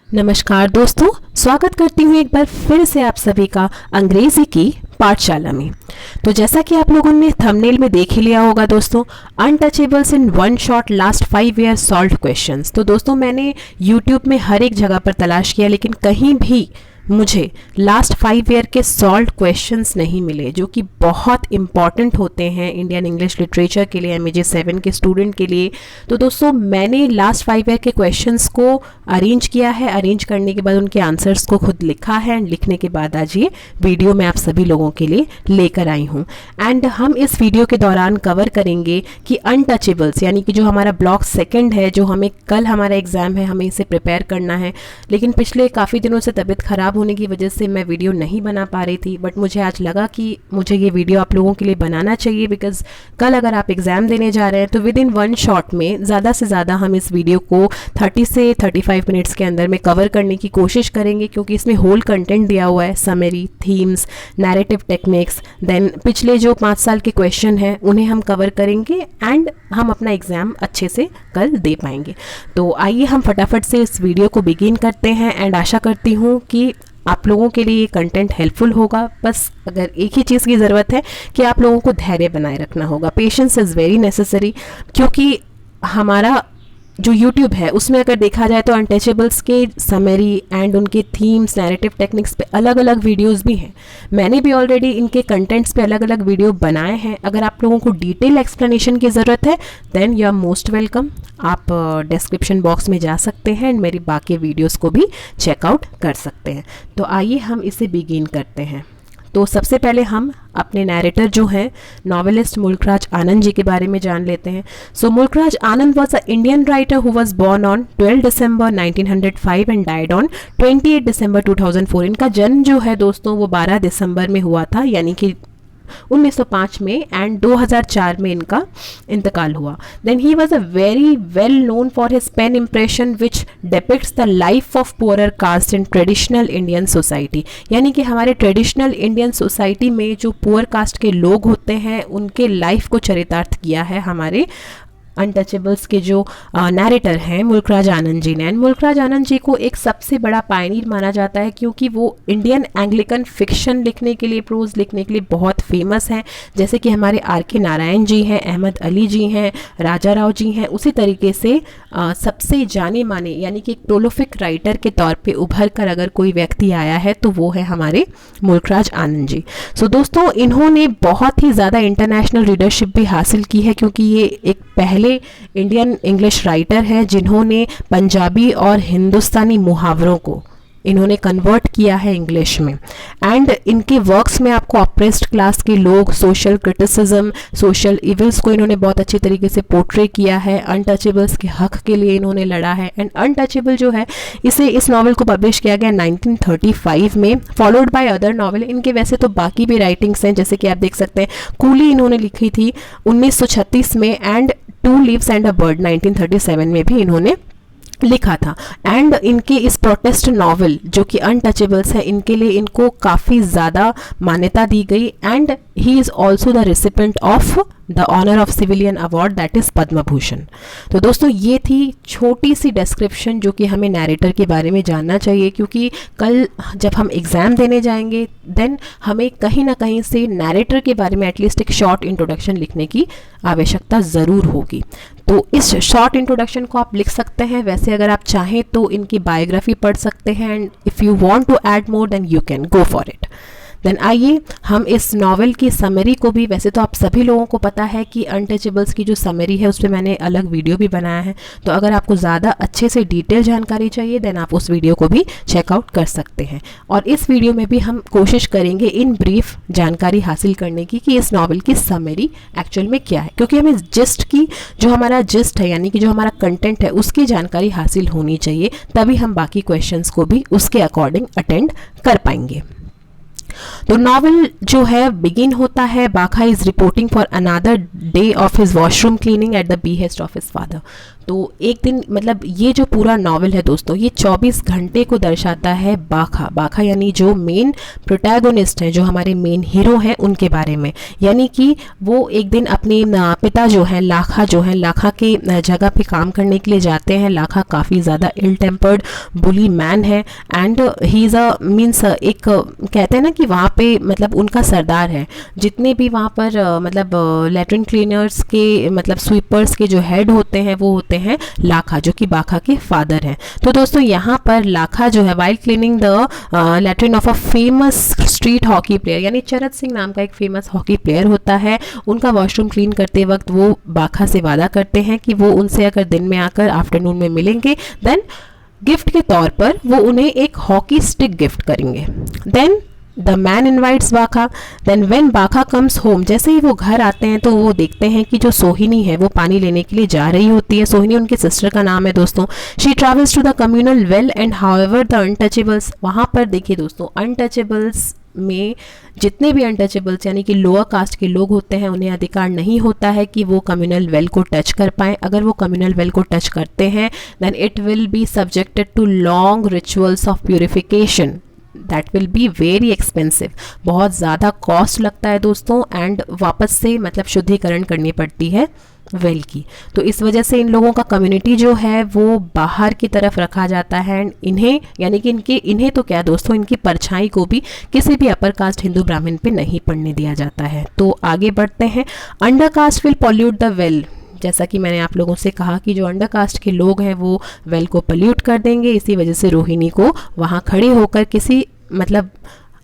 नमस्कार दोस्तों, स्वागत करती हूँ एक बार फिर से आप सभी का अंग्रेजी की पाठशाला में। तो जैसा कि आप लोगों ने थंबनेल में देख ही लिया होगा दोस्तों, untouchables in one shot last 5 year solved questions. तो दोस्तों मैंने यूट्यूब में हर एक जगह पर तलाश किया, लेकिन कहीं भी मुझे लास्ट 5 ईयर के सॉल्व्ड क्वेश्चंस नहीं मिले, जो कि बहुत इंपॉर्टेंट होते हैं इंडियन इंग्लिश लिटरेचर के लिए, MAJ 7 के स्टूडेंट के लिए। तो दोस्तों मैंने लास्ट 5 ईयर के क्वेश्चंस को अरेंज किया है। अरेंज करने के बाद उनके आंसर्स को खुद लिखा है एंड लिखने के बाद आज ये वीडियो मैं आप सभी लोगों के लिए लेकर आई हूँ। एंड हम इस वीडियो के दौरान कवर करेंगे कि अनटचेबल्स यानी कि जो हमारा ब्लॉक सेकेंड है, जो हमें कल हमारा एग्ज़ाम है, हमें इसे प्रिपेयर करना है। लेकिन पिछले काफ़ी दिनों से तबीयत ख़राब होने की वजह से मैं वीडियो नहीं बना पा रही थी, बट मुझे आज लगा कि मुझे ये वीडियो आप लोगों के लिए बनाना चाहिए, बिकॉज कल अगर आप एग्ज़ाम देने जा रहे हैं तो विद इन वन शॉट में ज़्यादा से ज़्यादा हम इस वीडियो को 30 से 35 मिनट्स के अंदर में कवर करने की कोशिश करेंगे, क्योंकि इसमें होल कंटेंट दिया हुआ है, summary, themes, narrative techniques, then पिछले जो 5 साल के क्वेश्चन हैं उन्हें हम कवर करेंगे एंड हम अपना एग्ज़ाम अच्छे से कल दे पाएंगे। तो आइए हम फटाफट से इस वीडियो को बिगिन करते हैं एंड आशा करती हूँ कि आप लोगों के लिए ये कंटेंट हेल्पफुल होगा। बस अगर एक ही चीज़ की ज़रूरत है कि आप लोगों को धैर्य बनाए रखना होगा। पेशेंस इज़ वेरी नेसेसरी, क्योंकि हमारा जो YouTube है उसमें अगर देखा जाए तो अनटचेबल्स के समरी एंड उनके थीम्स, नैरेटिव टेक्निक्स पे अलग अलग वीडियोस भी हैं। मैंने भी ऑलरेडी इनके कंटेंट्स पे अलग अलग वीडियो बनाए हैं। अगर आप लोगों को डिटेल एक्सप्लेनेशन की ज़रूरत है then you are most welcome. आप डिस्क्रिप्शन बॉक्स में जा सकते हैं एंड मेरी बाकी वीडियोज़ को भी चेकआउट कर सकते हैं। तो आइए हम इसे बिगिन करते हैं। तो सबसे पहले हम अपने नैरेटर जो हैं नॉवेलिस्ट मुल्कराज आनंद जी के बारे में जान लेते हैं। So Mulk Raj Anand was a Indian writer who was born on 12 December 1905 and died on 28 December 2004। इनका जन्म जो है दोस्तों वो 12 दिसंबर में हुआ था, यानी कि 1905 में, एंड 2004 में इनका इंतकाल हुआ। Then he was a very well known for his pen impression which depicts the life of poorer caste in traditional Indian society. यानी कि हमारे ट्रेडिशनल इंडियन सोसाइटी में जो पुअर कास्ट के लोग होते हैं उनके लाइफ को चरितार्थ किया है हमारे अनटचेबल्स के जो नैरेटर हैं मुल्कराज आनंद जी ने। एंड मुल्कराज आनंद जी को एक सबसे बड़ा पायनियर माना जाता है, क्योंकि वो इंडियन एंग्लिकन फिक्शन लिखने के लिए, प्रोज लिखने के लिए बहुत फेमस हैं। जैसे कि हमारे RK नारायण जी हैं, अहमद अली जी हैं, राजा राव जी हैं। उसी तरीके से सबसे जाने माने यानी कि एक प्रोलिफिक राइटर के तौर पे उभर कर अगर कोई व्यक्ति आया है तो वो है हमारे मुल्कराज आनंद जी। सो दोस्तों इन्होंने बहुत ही ज़्यादा इंटरनेशनल रीडरशिप भी हासिल की है, क्योंकि ये एक पहले इंडियन इंग्लिश राइटर हैं जिन्होंने पंजाबी और हिंदुस्तानी मुहावरों को इन्होंने कन्वर्ट किया है इंग्लिश में। एंड इनके वर्क्स में आपको ऑप्रेस्ड क्लास के लोग, सोशल क्रिटिसिज्म, सोशल इविल्स को इन्होंने बहुत अच्छे तरीके से पोर्ट्रे किया है। अनटचेबल्स के हक के लिए इन्होंने लड़ा है। एंड अनटचेबल जो है इस नॉवल को पब्लिश किया गया 1935 में, फॉलोड बाय अदर नॉवल। इनके वैसे तो बाकी भी राइटिंग्स हैं, जैसे कि आप देख सकते हैं कूली इन्होंने लिखी थी 1936 में, and 2 leaves and a bird 1937 में भी इन्होंने लिखा था। एंड इनके इस प्रोटेस्ट नॉवल जो कि अनटचेबल्स है, इनके लिए इनको काफ़ी ज़्यादा मान्यता दी गई। And he is also the recipient of the honour of civilian award, that is Padma Bhushan. तो दोस्तों ये थी छोटी सी डिस्क्रिप्शन जो कि हमें नैरेटर के बारे में जानना चाहिए, क्योंकि कल जब हम एग्ज़ाम देने जाएंगे देन हमें कहीं ना कहीं से नैरेटर के बारे में एटलीस्ट एक शॉर्ट इंट्रोडक्शन लिखने की आवश्यकता ज़रूर होगी। तो इस शॉर्ट इंट्रोडक्शन को आप लिख सकते हैं। वैसे अगर आप चाहें तो इनकी बायोग्राफी पढ़ सकते हैं, and if you want to add more then you can go for it. Then आइए हम इस नॉवल की समरी को भी, वैसे तो आप सभी लोगों को पता है कि अनटचेबल्स की जो समरी है उस पर मैंने अलग वीडियो भी बनाया है। तो अगर आपको ज़्यादा अच्छे से डिटेल जानकारी चाहिए देन आप उस वीडियो को भी चेकआउट कर सकते हैं। और इस वीडियो में भी हम कोशिश करेंगे इन ब्रीफ जानकारी हासिल करने की कि इस नॉवल की समरी एक्चुअल में क्या है, क्योंकि हमें जिस्ट की, जो हमारा जिस्ट है यानी कि जो हमारा कंटेंट है उसकी जानकारी हासिल होनी चाहिए, तभी हम बाकी क्वेश्चंस को भी उसके अकॉर्डिंग अटेंड कर पाएंगे। तो नॉवल जो है बिगिन होता है, Bakha is reporting for another day of his washroom cleaning at the behest of his father. तो एक दिन मतलब ये जो पूरा नॉवल है दोस्तों, ये 24 घंटे को दर्शाता है बाखा यानी जो मेन प्रोटैगोनिस्ट हैं, जो हमारे मेन हीरो हैं, उनके बारे में। यानी कि वो एक दिन अपने पिता जो हैं लाखा के जगह पे काम करने के लिए जाते हैं। लाखा काफ़ी ज़्यादा इल टेम्पर्ड बुली मैन है and he is a means एक कहते हैं ना कि वहाँ पे मतलब उनका सरदार है। जितने भी वहाँ पर मतलब लैट्रिन क्लीनर्स के मतलब स्वीपर्स के जो हेड होते हैं वो होते हैं लाखा, जो कि बाखा के फादर हैं। तो दोस्तों यहाँ पर लाखा जो है while cleaning the latrine of a famous street hockey player, यानी चरत सिंह नाम का एक फेमस हॉकी प्लेयर होता है, उनका वॉशरूम क्लीन करते वक्त वो बाखा से वादा करते हैं कि वो उनसे अगर दिन में आकर आफ्टरनून में मिलेंगे देन गिफ्ट के तौर पर वो उन्हें एक हॉकी स्टिक गिफ्ट करेंगे। देन द मैन इन्वाइट्स बाखा। देन व्हेन बाखा कम्स होम, जैसे ही वो घर आते हैं तो वो देखते हैं कि जो सोहिनी है वो पानी लेने के लिए जा रही होती है। सोहिनी उनकी सिस्टर का नाम है दोस्तों। She travels to the communal well and however the untouchables, वहाँ पर देखिए दोस्तों अनटचेबल्स में जितने भी अनटचेबल्स यानी कि लोअर कास्ट के लोग होते हैं उन्हें अधिकार नहीं होता है कि वो कम्युनल वेल को टच कर पाएँ। अगर वो कम्युनल वेल को टच करते हैं then it will be subjected to long rituals of purification that will be very expensive. बहुत ज़्यादा कॉस्ट लगता है दोस्तों एंड वापस से मतलब शुद्धिकरण करनी पड़ती है वेल की। तो इस वजह से इन लोगों का कम्युनिटी जो है वो बाहर की तरफ रखा जाता है एंड इन्हें यानी कि इन्हें तो क्या दोस्तों, इनकी परछाई को भी किसी भी अपर कास्ट हिंदू ब्राह्मण पे नहीं पड़ने दिया जाता है। तो आगे बढ़ते हैं। Under caste will pollute the well, जैसा कि मैंने आप लोगों से कहा कि जो अंडर कास्ट के लोग हैं वो वेल को पल्यूट कर देंगे। इसी वजह से रोहिणी को वहाँ खड़े होकर किसी मतलब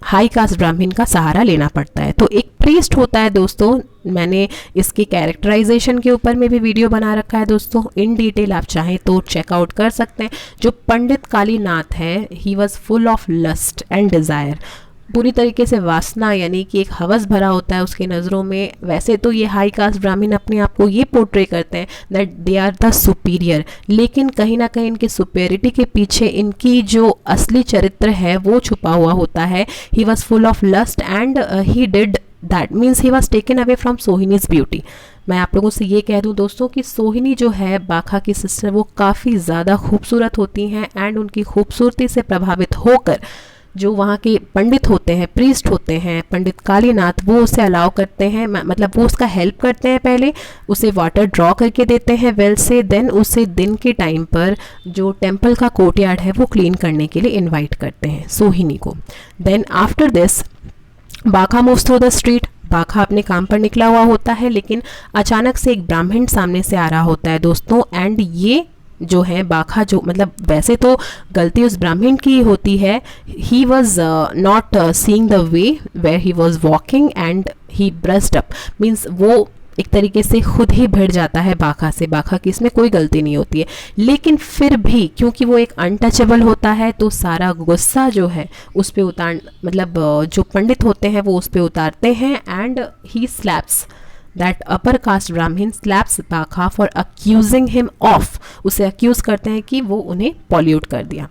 हाई कास्ट ब्राह्मण का सहारा लेना पड़ता है। तो एक प्रीस्ट होता है दोस्तों, मैंने इसके कैरेक्टराइजेशन के ऊपर में भी वीडियो बना रखा है दोस्तों, इन डिटेल आप चाहें तो चेकआउट कर सकते हैं। जो पंडित कालीनाथ है, he was full of lust and desire, पूरी तरीके से वासना यानी कि एक हवस भरा होता है उसके नज़रों में। वैसे तो ये हाई कास्ट ब्राह्मण अपने आप को ये पोर्ट्रे करते हैं that they are the superior, लेकिन कहीं ना कहीं इनकी सुपेरिटी के पीछे इनकी जो असली चरित्र है वो छुपा हुआ होता है। He was full of lust and he did that means he was taken away from Sohini's beauty. मैं आप लोगों से ये कह दूं दोस्तों कि सोहिनी जो है बाखा की सिस्टर, वो काफ़ी ज़्यादा खूबसूरत होती हैं एंड उनकी खूबसूरती से प्रभावित होकर जो वहाँ के पंडित होते हैं, प्रीस्ट होते हैं, पंडित कालीनाथ, वो उसे अलाउ करते हैं, मतलब वो उसका हेल्प करते हैं। पहले उसे वाटर ड्रॉ करके देते हैं वेल से, देन उसे दिन के टाइम पर जो टेम्पल का कोर्टयार्ड है वो क्लीन करने के लिए इनवाइट करते हैं सोहिनी को। देन आफ्टर दिस बाखा मूव्स थ्रू द स्ट्रीट। बाखा अपने काम पर निकला हुआ होता है लेकिन अचानक से एक ब्राह्मण सामने से आ रहा होता है दोस्तों एंड ये जो है बाखा जो मतलब वैसे तो गलती उस ब्राह्मण की होती है। He was not seeing the way where he was walking and he brushed up, means वो एक तरीके से खुद ही भिड़ जाता है बाखा से। बाखा की इसमें कोई गलती नहीं होती है, लेकिन फिर भी क्योंकि वो एक अनटचेबल होता है तो सारा गुस्सा जो है उस पे उतार मतलब जो पंडित होते हैं वो उस पे उतारते हैं and he slaps that upper caste Brahmin slaps Bakha for accusing him of, उसे अक्यूज करते हैं कि वो उन्हें पॉल्यूट कर दिया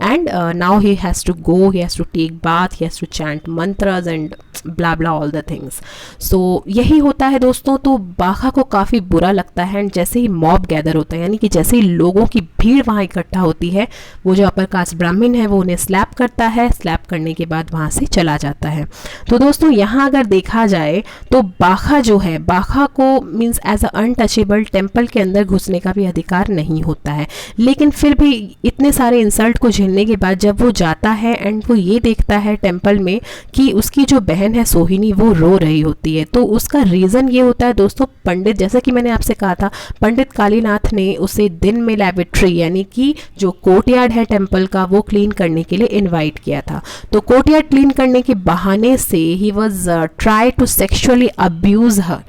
and now he has to go, he has to take bath, he has to chant mantras and blah blah all the things. So यही होता है दोस्तों। तो बाखा को काफ़ी बुरा लगता है एंड जैसे ही मॉब गैदर होता है यानी कि जैसे ही लोगों की भीड़ वहाँ इकट्ठा होती है, वो जो अपर कास्ट ब्राह्मण है वो उन्हें स्लैप करता है, स्लैप करने के बाद वहाँ से चला जाता है। तो दोस्तों यहाँ अगर देखा जाए तो बाखा जो है, बाखा को means as a untouchable temple के अंदर घुसने का भी अधिकार नहीं होता है, लेकिन फिर भी इतने सारे इंसल्ट को झेलने के बाद जब वो जाता है एंड वो ये देखता है टेम्पल में कि उसकी जो बहन है सोहिनी वो रो रही होती है, तो उसका रीज़न ये होता है दोस्तों, पंडित जैसा कि मैंने आपसे कहा था, पंडित कालीनाथ ने उसे दिन में लैबोरेटरी यानी कि जो कोर्टयार्ड है टेम्पल का वो क्लीन करने के लिए इनवाइट किया था। तो कोर्टयार्ड क्लीन करने के बहाने से he was try to sexually abuse her,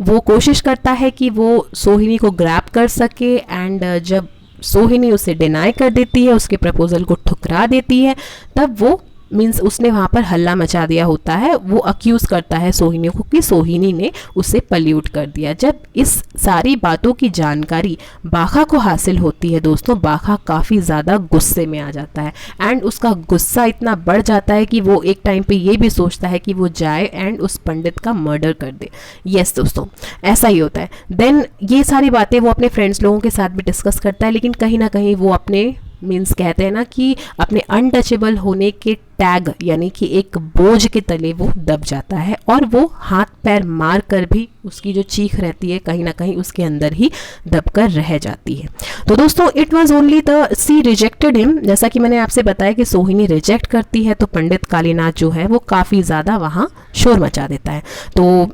वो कोशिश करता है कि वो सोहिनी को ग्रैब कर सके एंड जब सोहिनी उसे डिनाई कर देती है, उसके प्रपोजल को ठुकरा देती है, तब वो मीन्स उसने वहाँ पर हल्ला मचा दिया होता है, वो अक्यूज़ करता है सोहिनी को कि सोहिनी ने उसे पल्यूट कर दिया। जब इस सारी बातों की जानकारी बाखा को हासिल होती है दोस्तों, बाखा काफ़ी ज़्यादा गुस्से में आ जाता है एंड उसका गुस्सा इतना बढ़ जाता है कि वो एक टाइम पे ये भी सोचता है कि वो जाए एंड उस पंडित का मर्डर कर दे। यस दोस्तों, ऐसा ही होता है। देन ये सारी बातें वो अपने फ्रेंड्स लोगों के साथ भी डिस्कस करता है, लेकिन कहीं ना कहीं वो अपने मीन्स कहते हैं ना कि अपने अनटचेबल होने के टैग यानी कि एक बोझ के तले वो दब जाता है और वो हाथ पैर मार कर भी उसकी जो चीख रहती है कहीं ना कहीं उसके अंदर ही दब कर रह जाती है। तो दोस्तों it was only the see rejected him, जैसा कि मैंने आपसे बताया कि सोहिनी रिजेक्ट करती है तो पंडित कालीनाथ जो है वो काफ़ी ज़्यादा वहाँ शोर मचा देता है। तो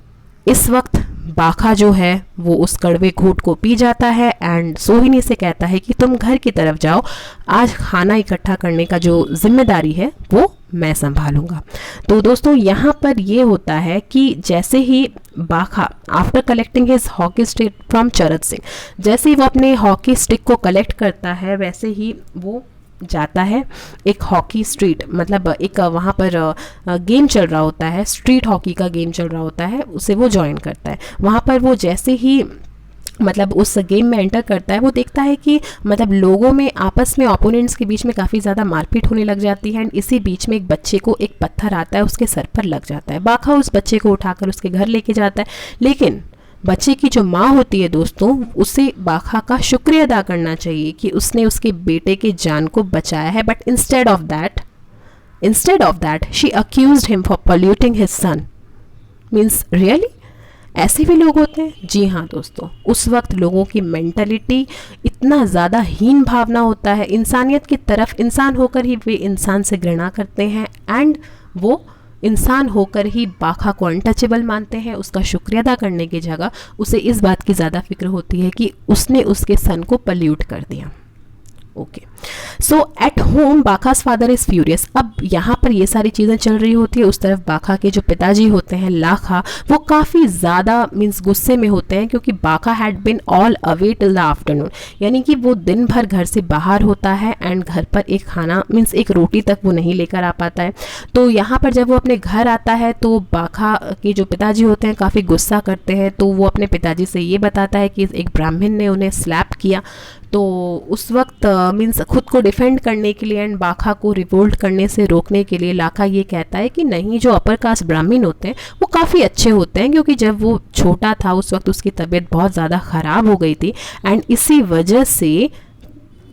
इस वक्त बाखा जो है वो उस कड़वे घूंट को पी जाता है एंड सोहिनी से कहता है कि तुम घर की तरफ जाओ, आज खाना इकट्ठा करने का जो जिम्मेदारी है वो मैं संभालूंगा। तो दोस्तों यहाँ पर ये होता है कि जैसे ही बाखा after collecting his hockey stick from चरत सिंह, जैसे ही वो अपने हॉकी स्टिक को कलेक्ट करता है वैसे ही वो जाता है एक हॉकी स्ट्रीट, मतलब एक वहाँ पर गेम चल रहा होता है, स्ट्रीट हॉकी का गेम चल रहा होता है, उसे वो ज्वाइन करता है। वहाँ पर वो जैसे ही मतलब उस गेम में एंटर करता है वो देखता है कि मतलब लोगों में आपस में ओपोनेंट्स के बीच में काफ़ी ज़्यादा मारपीट होने लग जाती है एंड इसी बीच में एक बच्चे को एक पत्थर आता है, उसके सर पर लग जाता है। बाखा उस बच्चे को उठाकर उसके घर लेके जाता है, लेकिन बच्चे की जो माँ होती है दोस्तों उसे बाखा का शुक्रिया अदा करना चाहिए कि उसने उसके बेटे के जान को बचाया है, but instead of that she accused him for polluting his son. Means really ऐसे भी लोग होते हैं? जी हाँ दोस्तों, उस वक्त लोगों की मेंटलिटी इतना ज़्यादा हीन भावना होता है, इंसानियत की तरफ इंसान होकर ही वे इंसान से घृणा करते हैं एंड वो इंसान होकर ही बाखा को अनटचेबल मानते हैं। उसका शुक्रिया अदा करने की जगह उसे इस बात की ज़्यादा फिक्र होती है कि उसने उसके सन को पल्यूट कर दिया। Okay, so at home Bakha's father is furious. अब यहाँ पर ये सारी चीज़ें चल रही होती है, उस तरफ बाखा के जो पिताजी होते हैं लाखा, वो काफ़ी ज़्यादा मीन्स गुस्से में होते हैं क्योंकि बाखा had been all away till the afternoon, यानी कि वो दिन भर घर से बाहर होता है एंड घर पर एक खाना मीन्स एक रोटी तक वो नहीं लेकर आ पाता है। तो यहाँ पर जब वो अपने घर आता है तो बाखा के जो पिताजी होते हैं काफ़ी गुस्सा करते हैं, तो वो अपने पिताजी से ये बताता है कि एक ब्राह्मण ने उन्हें स्लैप किया। तो उस वक्त मीन्स खुद को डिफेंड करने के लिए एंड बाखा को रिवोल्ट करने से रोकने के लिए लाखा ये कहता है कि नहीं, जो अपर कास्ट ब्राह्मण होते हैं वो काफ़ी अच्छे होते हैं, क्योंकि जब वो छोटा था उस वक्त उसकी तबीयत बहुत ज़्यादा ख़राब हो गई थी एंड इसी वजह से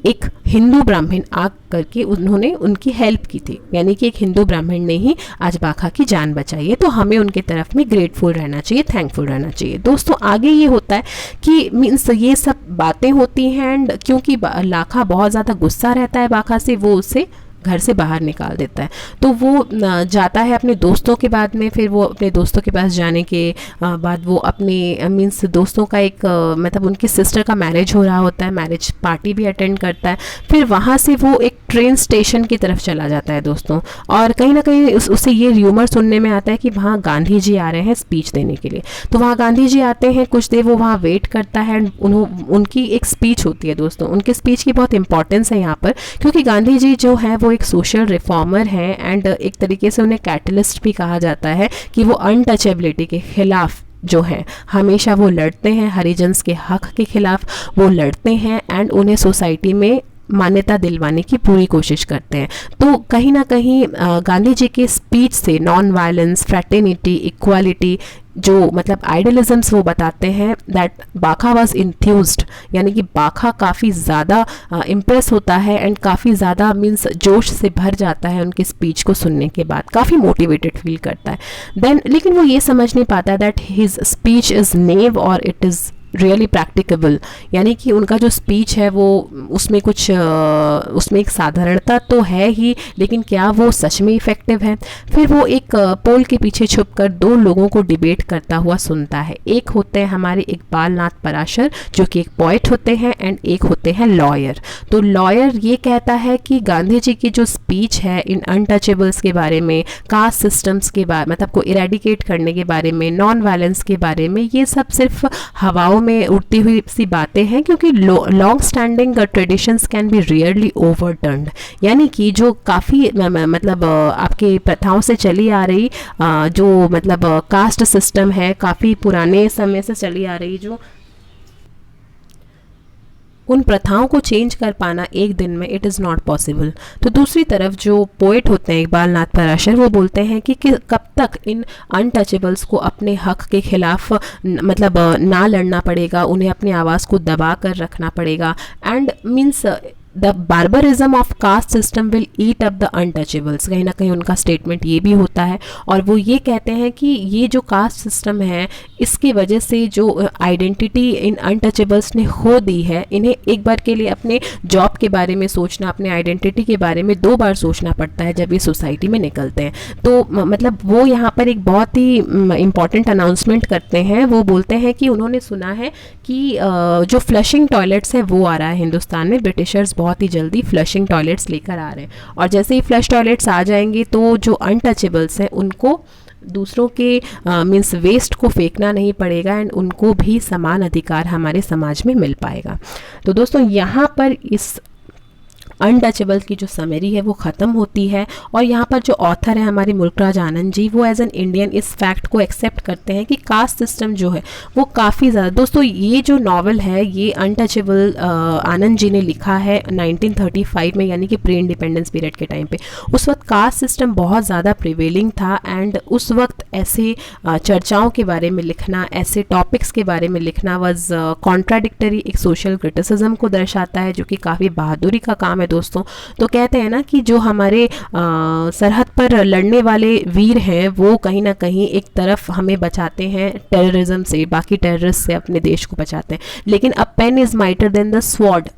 एक हिंदू ब्राह्मण आ करके उन्होंने उनकी हेल्प की थी, यानी कि एक हिंदू ब्राह्मण ने ही आज बाखा की जान बचाई है। तो हमें उनके तरफ में ग्रेटफुल रहना चाहिए, थैंकफुल रहना चाहिए। दोस्तों आगे ये होता है कि मीन्स ये सब बातें होती हैं एंड क्योंकि लाखा बहुत ज़्यादा गुस्सा रहता है बाखा से, वो उसे घर से बाहर निकाल देता है। तो वो जाता है अपने दोस्तों के बाद में, फिर वो अपने दोस्तों के पास जाने के बाद वो अपने मीन्स दोस्तों का एक मतलब उनकी सिस्टर का मैरिज हो रहा होता है, मैरिज पार्टी भी अटेंड करता है। फिर वहाँ से वो एक ट्रेन स्टेशन की तरफ चला जाता है दोस्तों, और कहीं ना कहीं उसे ये र्यूमर सुनने में आता है कि वहाँ गांधी जी आ रहे हैं स्पीच देने के लिए। तो वहाँ गांधी जी आते हैं, कुछ देर वो वहाँ वेट करता है, उनकी एक स्पीच होती है दोस्तों। उनकी स्पीच की बहुत इंपॉर्टेंस है यहाँ पर, क्योंकि गांधी जी जो है वो एक सोशल रिफॉर्मर हैं एंड एक तरीके से उन्हें कैटलिस्ट भी कहा जाता है कि वो अनटचेबिलिटी के खिलाफ जो है हमेशा वो लड़ते हैं, हरिजन्स के हक के खिलाफ वो लड़ते हैं एंड उन्हें सोसाइटी में मान्यता दिलवाने की पूरी कोशिश करते हैं। तो कहीं ना कहीं गांधी जी के स्पीच से नॉन वायलेंस, फ्रैटर्निटी, इक्वालिटी जो मतलब आइडियलिज्म्स वो बताते हैं, दैट बाखा वाज इंथ्यूज्ड, यानी कि बाखा काफ़ी ज़्यादा इम्प्रेस होता है एंड काफ़ी ज़्यादा मीन्स जोश से भर जाता है उनके स्पीच को सुनने के बाद, काफ़ी मोटिवेटेड फील करता है। देन लेकिन वो ये समझ नहीं पाता दैट हिज स्पीच इज़ नेव और इट इज़ रियली प्रैक्टिकेबल, यानी कि उनका जो स्पीच है वो उसमें कुछ उसमें एक साधारणता तो है ही, लेकिन क्या वो सच में इफ़ेक्टिव है। फिर वो एक पोल के पीछे छुपकर दो लोगों को डिबेट करता हुआ सुनता है। एक होते हैं हमारे इकबाल नाथ पराशर जो कि एक पोइट होते हैं एंड एक होते हैं लॉयर। तो लॉयर ये कहता है कि गांधी जी की जो स्पीच है इन अनटचेबल्स के बारे में, कास्ट सिस्टम्स के बारे मतलब को इरेडिकेट करने के बारे में, नॉन वायलेंस के बारे में, ये सब सिर्फ हवाओं में उठती हुई सी बातें हैं, क्योंकि long standing traditions can be rarely ओवरटर्न्ड, यानी कि जो काफ़ी मतलब आपके प्रथाओं से चली आ रही जो मतलब कास्ट सिस्टम है, काफ़ी पुराने समय से चली आ रही, जो उन प्रथाओं को चेंज कर पाना एक दिन में इट इज़ नॉट पॉसिबल। तो दूसरी तरफ जो पोएट होते हैं इकबाल नाथ पराशर, वो बोलते हैं कि कब तक इन अनटचेबल्स को अपने हक के खिलाफ मतलब ना लड़ना पड़ेगा, उन्हें अपनी आवाज़ को दबा कर रखना पड़ेगा। And means the barbarism of caste system will eat up the untouchables, कहीं ना कहीं उनका स्टेटमेंट ये भी होता है। और वो ये कहते हैं कि ये जो कास्ट सिस्टम है, इसकी वजह से जो आइडेंटिटी इन अनटचेबल्स ने खो दी है, इन्हें एक बार के लिए अपने जॉब के बारे में सोचना, अपने आइडेंटिटी के बारे में 2 बार सोचना पड़ता है जब ये सोसाइटी में निकलते हैं। तो मतलब वो यहाँ पर एक बहुत ही इम्पॉर्टेंट अनाउंसमेंट करते हैं। वो बोलते हैं कि उन्होंने सुना है कि जो फ्लशिंग टॉयलेट्स है वो आ रहा है हिंदुस्तान में, ब्रिटिशर्स बहुत ही जल्दी फ्लशिंग टॉयलेट्स लेकर आ रहे हैं, और जैसे ही फ्लश टॉयलेट्स आ जाएंगे तो जो अनटचेबल्स हैं उनको दूसरों के मीन्स वेस्ट को फेंकना नहीं पड़ेगा, एंड उनको भी समान अधिकार हमारे समाज में मिल पाएगा। तो दोस्तों यहाँ पर इस अनटचेबल की जो समरी है वो ख़त्म होती है, और यहाँ पर जो ऑथर है हमारे मुल्कराज आनंद जी, वो एज एन इंडियन इस फैक्ट को एक्सेप्ट करते हैं कि कास्ट सिस्टम जो है वो काफ़ी ज़्यादा, दोस्तों ये जो नावल है ये अनटचेबल आनंद जी ने लिखा है 1935 में, यानी कि प्री इंडिपेंडेंस पीरियड के टाइम पे। उस वक्त कास्ट सिस्टम बहुत ज़्यादा प्रिवेलिंग था, एंड उस वक्त ऐसे चर्चाओं के बारे में लिखना, ऐसे टॉपिक्स के बारे में लिखना वॉज कॉन्ट्राडिक्टरी, एक सोशल क्रिटिसिज्म को दर्शाता है, जो कि काफ़ी बहादुरी का काम है दोस्तों। तो कहते हैं ना कि जो हमारे सरहद पर लड़ने वाले वीर हैं वो कहीं ना कहीं एक तरफ हमें बचाते हैं टेररिज्म से, बाकी टेररिस्ट से अपने देश को बचाते हैं, लेकिन a pen is mightier than the sword,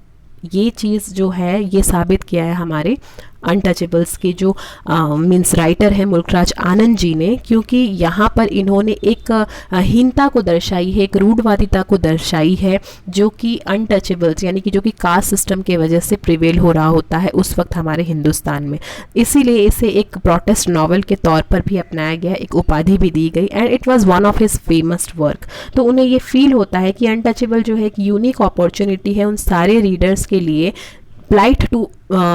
ये चीज़ जो है ये साबित किया है हमारे अनटचेबल्स के जो मीन्स राइटर हैं मुल्कराज आनंद जी ने, क्योंकि यहाँ पर इन्होंने एक हीनता को दर्शाई है, एक रूढ़वादिता को दर्शाई है, जो कि अनटचेबल्स यानी कि जो कि कास्ट सिस्टम के वजह से प्रिवेल हो रहा होता है उस वक्त हमारे हिंदुस्तान में। इसीलिए इसे एक प्रोटेस्ट नॉवल के तौर पर भी अपनाया गया, एक उपाधि भी दी गई, and it was one of his famous work. तो उन्हें ये फील होता है कि अनटचेबल जो है एक यूनिक अपॉर्चुनिटी है उन सारे रीडर्स के लिए, plight to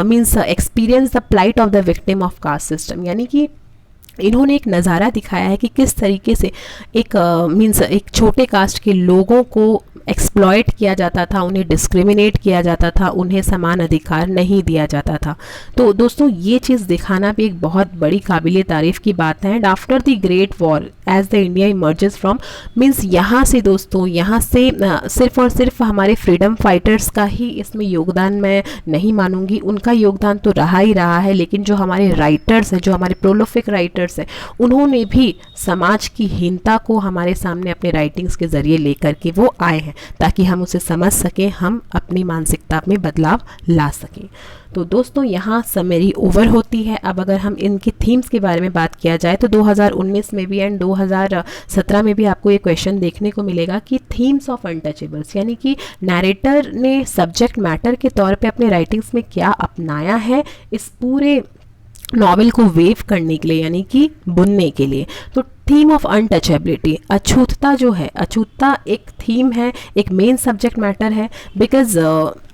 means experience the plight of the victim of caste system, यानी कि इन्होंने एक नज़ारा दिखाया है कि किस तरीके से एक मीन्स एक छोटे कास्ट के लोगों को एक्सप्लॉइट किया जाता था, उन्हें डिस्क्रिमिनेट किया जाता था, उन्हें समान अधिकार नहीं दिया जाता था। तो दोस्तों ये चीज़ दिखाना भी एक बहुत बड़ी काबिले तारीफ़ की बात है। And after the great war as the India emerges from, means यहाँ से दोस्तों, यहाँ से सिर्फ और सिर्फ हमारे फ्रीडम फाइटर्स का ही इसमें योगदान मैं नहीं मानूंगी, उनका योगदान तो रहा ही रहा है, लेकिन जो हमारे राइटर्स हैं, जो हमारे प्रोलिफिक राइटर्स हैं, उन्होंने भी समाज की हीनता को हमारे सामने अपने राइटिंग्स के ज़रिए लेकर के वो आए हैं, ताकि हम उसे समझ सकें, हम अपनी मानसिकता में बदलाव ला सकें। तो दोस्तों यहाँ समरी ओवर होती है। अब अगर हम इनकी थीम्स के बारे में बात किया जाए तो 2019 में भी एंड 2017 में भी आपको ये क्वेश्चन देखने को मिलेगा कि थीम्स ऑफ अनटचेबल्स, यानी कि नैरेटर ने सब्जेक्ट मैटर के तौर पे अपने राइटिंग्स में क्या अपनाया है इस पूरे नॉवेल को वेव करने के लिए, यानी कि बुनने के लिए। तो थीम ऑफ अनटचेबिलिटी, अछूतता जो है, अछूतता एक थीम है, एक मेन सब्जेक्ट मैटर है, बिकॉज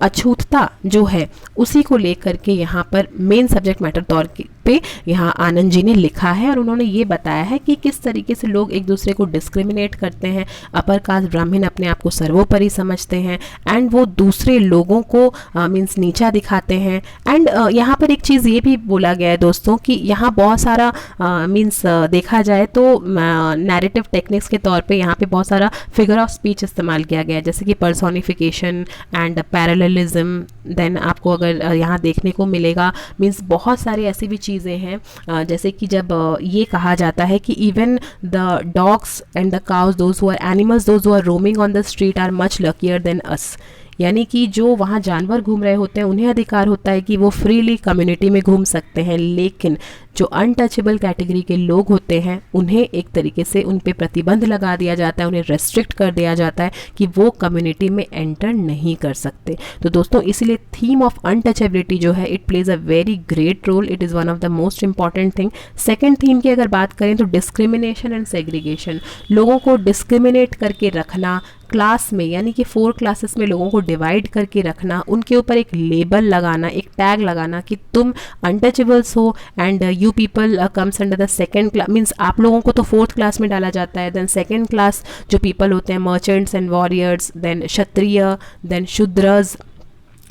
अछूतता जो है उसी को लेकर के यहाँ पर मेन सब्जेक्ट मैटर तौर पे यहाँ आनंद जी ने लिखा है, और उन्होंने ये बताया है कि किस तरीके से लोग एक दूसरे को डिस्क्रिमिनेट करते हैं, अपर कास्ट ब्राह्मण अपने आप को सर्वोपरि समझते हैं, एंड वो दूसरे लोगों को मीन्स नीचा दिखाते हैं। एंड यहाँ पर एक चीज़ ये भी बोला गया है दोस्तों कि यहाँ बहुत सारा मीन्स देखा जाए तो नैरेटिव टेक्निक्स के तौर पे यहाँ पे बहुत सारा फिगर ऑफ स्पीच इस्तेमाल किया गया है, जैसे कि पर्सोनिफिकेशन एंड पैरेललिज्म। देन आपको अगर यहाँ देखने को मिलेगा मीन्स बहुत सारी ऐसी भी चीज़ें हैं, जैसे कि जब ये कहा जाता है कि even the dogs and the cows, those who are animals, those who are roaming on the street are much luckier than us, यानी कि जो वहाँ जानवर घूम रहे होते हैं उन्हें अधिकार होता है कि वो फ्रीली कम्युनिटी में घूम सकते हैं, लेकिन जो अनटचेबल कैटेगरी के लोग होते हैं उन्हें एक तरीके से उन पे प्रतिबंध लगा दिया जाता है, उन्हें रेस्ट्रिक्ट कर दिया जाता है कि वो कम्युनिटी में एंटर नहीं कर सकते। तो दोस्तों इसलिए थीम ऑफ अनटचेबिलिटी जो है it plays a very great role, it is one of the most important thing. Second theme की अगर बात करें तो डिस्क्रिमिनेशन एंड सेग्रीगेशन, लोगों को डिस्क्रिमिनेट करके रखना, क्लास में यानी कि 4 क्लासेस में लोगों को डिवाइड करके रखना, उनके ऊपर एक लेबल लगाना, एक टैग लगाना कि तुम अनटचेबल्स हो and you people comes under the second class, means आप लोगों को तो 4th क्लास में डाला जाता है, देन सेकेंड क्लास जो पीपल होते हैं merchants and warriors, then Kshatriya, then Shudras,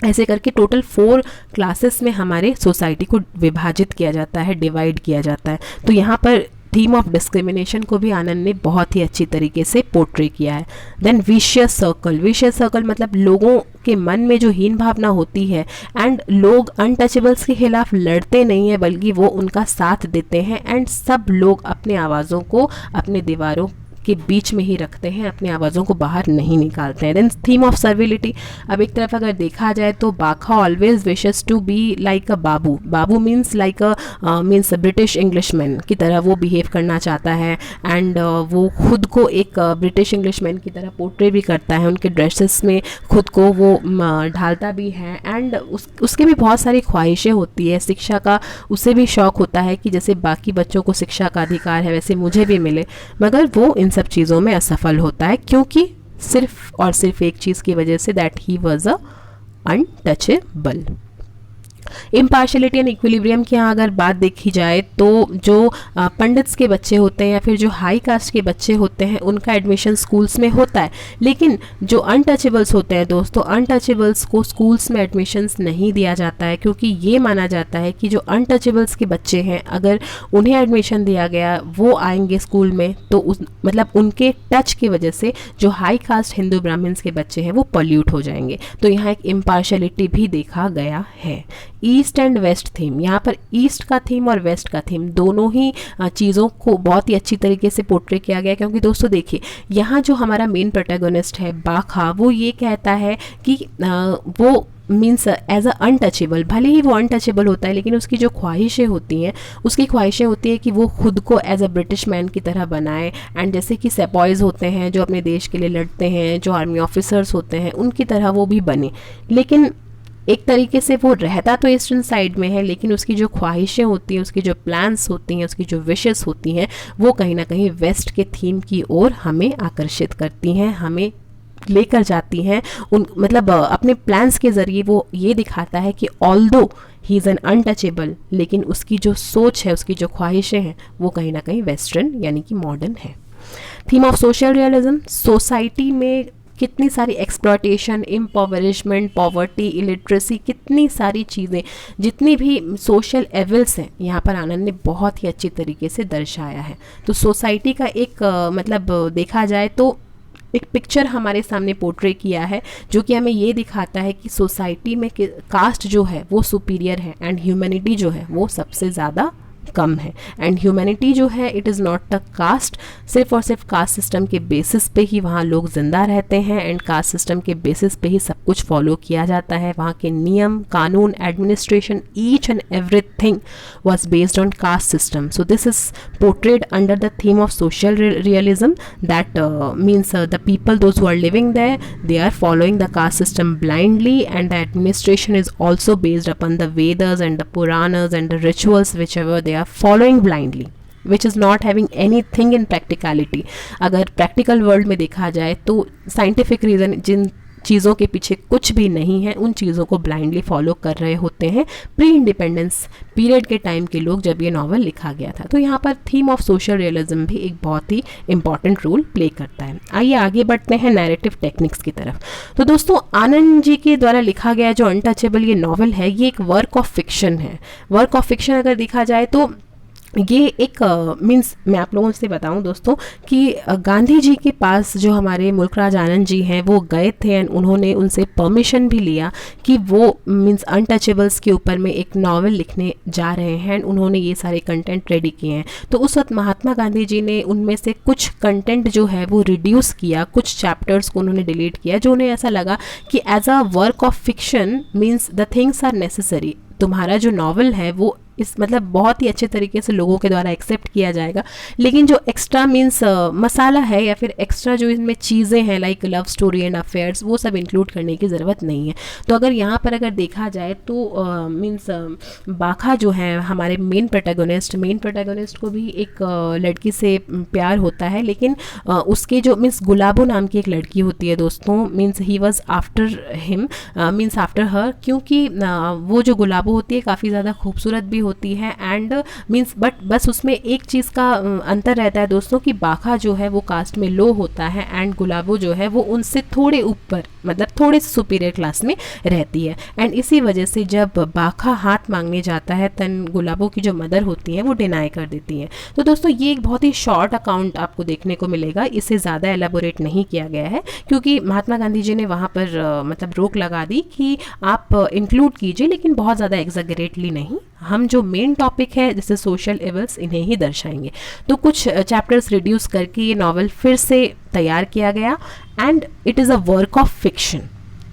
ऐसे करके टोटल 4 क्लासेस में हमारे सोसाइटी को विभाजित किया जाता है, डिवाइड किया जाता है। तो यहाँ पर थीम ऑफ डिस्क्रिमिनेशन को भी आनंद ने बहुत ही अच्छी तरीके से पोर्ट्रे किया है। Then vicious circle, vicious circle मतलब लोगों के मन में जो हीन भावना होती है एंड लोग अनटचेबल्स के खिलाफ लड़ते नहीं है बल्कि वो उनका साथ देते हैं एंड सब लोग अपने आवाज़ों को अपने दीवारों के बीच में ही रखते हैं, अपनी आवाज़ों को बाहर नहीं निकालते हैं। देन थीम ऑफ सर्विलिटी, अब एक तरफ अगर देखा जाए तो Bakha always wishes to be like a babu, babu means like means British Englishman की तरह वो बिहेव करना चाहता है एंड वो खुद को एक ब्रिटिश इंग्लिशमैन की तरह पोर्ट्रे भी करता है, उनके ड्रेसेस में खुद को वो ढालता भी है एंड उसके भी बहुत सारी ख्वाहिशें होती है, शिक्षा का उसे भी शौक़ होता है कि जैसे बाकी बच्चों को शिक्षा का अधिकार है वैसे मुझे भी मिले, मगर वो इन सब चीज़ों में असफल होता है क्योंकि सिर्फ और सिर्फ एक चीज़ की वजह से, that he was a untouchable. Impartiality and equilibrium की यहाँ अगर बात देखी जाए तो जो पंडित्स के बच्चे होते हैं या फिर जो हाई कास्ट के बच्चे होते हैं उनका एडमिशन स्कूल्स में होता है, लेकिन जो अनटचेबल्स होते हैं दोस्तों, अनटचेबल्स को स्कूल्स में एडमिशन्स नहीं दिया जाता है क्योंकि ये माना जाता है कि जो अनटचेबल्स के बच्चे हैं अगर उन्हें एडमिशन दिया गया वो आएंगे स्कूल में तो मतलब उनके टच की वजह से जो हाई कास्ट हिंदू ब्राह्मण्स के बच्चे हैं वो पॉल्यूट हो जाएंगे। तो यहाँ एक इम्पार्शलिटी भी देखा गया है। ईस्ट एंड वेस्ट थीम, यहाँ पर ईस्ट का थीम और वेस्ट का थीम दोनों ही चीज़ों को बहुत ही अच्छी तरीके से पोर्ट्रे किया गया क्योंकि दोस्तों देखिए यहाँ जो हमारा मेन प्रोटैगनिस्ट है बाखा, वो ये कहता है कि वो मीन्स एज अ अनटचेबल, भले ही वो अनटचेबल होता है लेकिन उसकी जो ख्वाहिशें होती हैं, उसकी ख्वाहिशें होती है कि वो खुद को एज अ ब्रिटिश मैन की तरह बनाए एंड जैसे कि सेपॉयज़ होते हैं जो अपने देश के लिए लड़ते हैं, जो आर्मी ऑफिसर्स होते हैं, उनकी तरह वो भी बने। लेकिन एक तरीके से वो रहता तो ईस्टर्न साइड में है लेकिन उसकी जो ख्वाहिशें होती हैं, उसकी जो प्लान्स होती हैं, उसकी जो विशेस होती हैं वो कहीं ना कहीं वेस्ट के थीम की ओर हमें आकर्षित करती हैं, हमें लेकर जाती हैं। मतलब अपने प्लान्स के ज़रिए वो ये दिखाता है कि although he is an untouchable लेकिन उसकी जो सोच है, उसकी जो ख्वाहिशें हैं वो कहीं ना कहीं वेस्टर्न यानी कि मॉडर्न है। Theme of social realism, society में कितनी सारी एक्सप्लॉयटेशन, इम्पॉवरिशमेंट, पॉवर्टी, इलिटरेसी, कितनी सारी चीज़ें, जितनी भी सोशल एविल्स हैं यहाँ पर आनंद ने बहुत ही अच्छी तरीके से दर्शाया है। तो सोसाइटी का एक मतलब देखा जाए तो एक पिक्चर हमारे सामने पोर्ट्रे किया है जो कि हमें ये दिखाता है कि सोसाइटी में कास्ट जो है वो सुपीरियर है एंड ह्यूमैनिटी जो है वो सबसे ज़्यादा कम है। एंड ह्यूमैनिटी जो है it is not the caste, सिर्फ और सिर्फ कास्ट सिस्टम के बेसिस पे ही वहाँ लोग ज़िंदा रहते हैं एंड कास्ट सिस्टम के बेसिस पे ही सब कुछ फॉलो किया जाता है। वहाँ के नियम, कानून, administration, each and everything was based on caste system. So this is portrayed under the theme of social realism that means the people those who are living there they are following the caste system blindly and the administration is also based upon the Vedas and the Puranas and the rituals whichever they are following blindly, which is not having anything in practicality। अगर practical world में देखा जाए तो scientific reason जिन चीज़ों के पीछे कुछ भी नहीं है उन चीज़ों को ब्लाइंडली फॉलो कर रहे होते हैं प्री इंडिपेंडेंस पीरियड के टाइम के लोग जब ये नॉवल लिखा गया था। तो यहाँ पर थीम ऑफ सोशल रियलिज्म भी एक बहुत ही इंपॉर्टेंट रोल प्ले करता है। आइए आगे बढ़ते हैं नैरेटिव टेक्निक्स की तरफ। तो दोस्तों आनंद जी के द्वारा लिखा गया जो अनटचेबल ये नॉवल है ये एक वर्क ऑफ फिक्शन है। वर्क ऑफ फिक्शन अगर देखा जाए तो ये एक मीन्स मैं आप लोगों से बताऊं दोस्तों कि गांधी जी के पास जो हमारे मुल्कराज आनंद जी हैं वो गए थे एंड उन्होंने उनसे परमिशन भी लिया कि वो मीन्स अनटचेबल्स के ऊपर में एक नॉवल लिखने जा रहे हैं एंड उन्होंने ये सारे कंटेंट रेडी किए हैं। तो उस वक्त महात्मा गांधी जी ने उनमें से कुछ कंटेंट जो है वो रिड्यूस किया, कुछ चैप्टर्स को उन्होंने डिलीट किया जो उन्हें ऐसा लगा कि as a work of fiction means the things are necessary. तुम्हारा जो नॉवल है वो इस मतलब बहुत ही अच्छे तरीके से लोगों के द्वारा एक्सेप्ट किया जाएगा। लेकिन जो एक्स्ट्रा मीन्स मसाला है या फिर एक्स्ट्रा जो इसमें चीज़ें हैं like love story and affairs, वो सब इंक्लूड करने की ज़रूरत नहीं है। तो अगर यहाँ पर अगर देखा जाए तो मीन्स बाखा जो है हमारे मेन प्रोटैगोनिस्ट को भी एक लड़की से प्यार होता है, लेकिन उसके जो मीन्स गुलाबो नाम की एक लड़की होती है दोस्तों, means he was after him means after her, क्योंकि वो जो गुलाबो होती है काफ़ी ज़्यादा खूबसूरत भी होती है एंड मीन्स बट बस उसमें एक चीज़ का अंतर रहता है दोस्तों कि बाखा जो है वो कास्ट में लो होता है एंड गुलाबो जो है वो उनसे थोड़े ऊपर मतलब थोड़े सुपीरियर क्लास में रहती है। एंड इसी वजह से जब बाखा हाथ मांगने जाता है तन गुलाबो की जो मदर होती हैं वो डिनाई कर देती हैं। तो दोस्तों ये एक बहुत ही शॉर्ट अकाउंट आपको देखने को मिलेगा, इसे ज़्यादा एलाबोरेट नहीं किया गया है क्योंकि महात्मा गांधी जी ने वहाँ पर मतलब रोक लगा दी कि आप इंक्लूड कीजिए लेकिन बहुत ज़्यादा एग्जैगरेटली नहीं, हम जो मेन टॉपिक है जैसे सोशल इवल्स इन्हें ही दर्शाएंगे। तो कुछ चैप्टर्स रिड्यूस करके ये नॉवल फिर से तैयार किया गया and it is a work of fiction,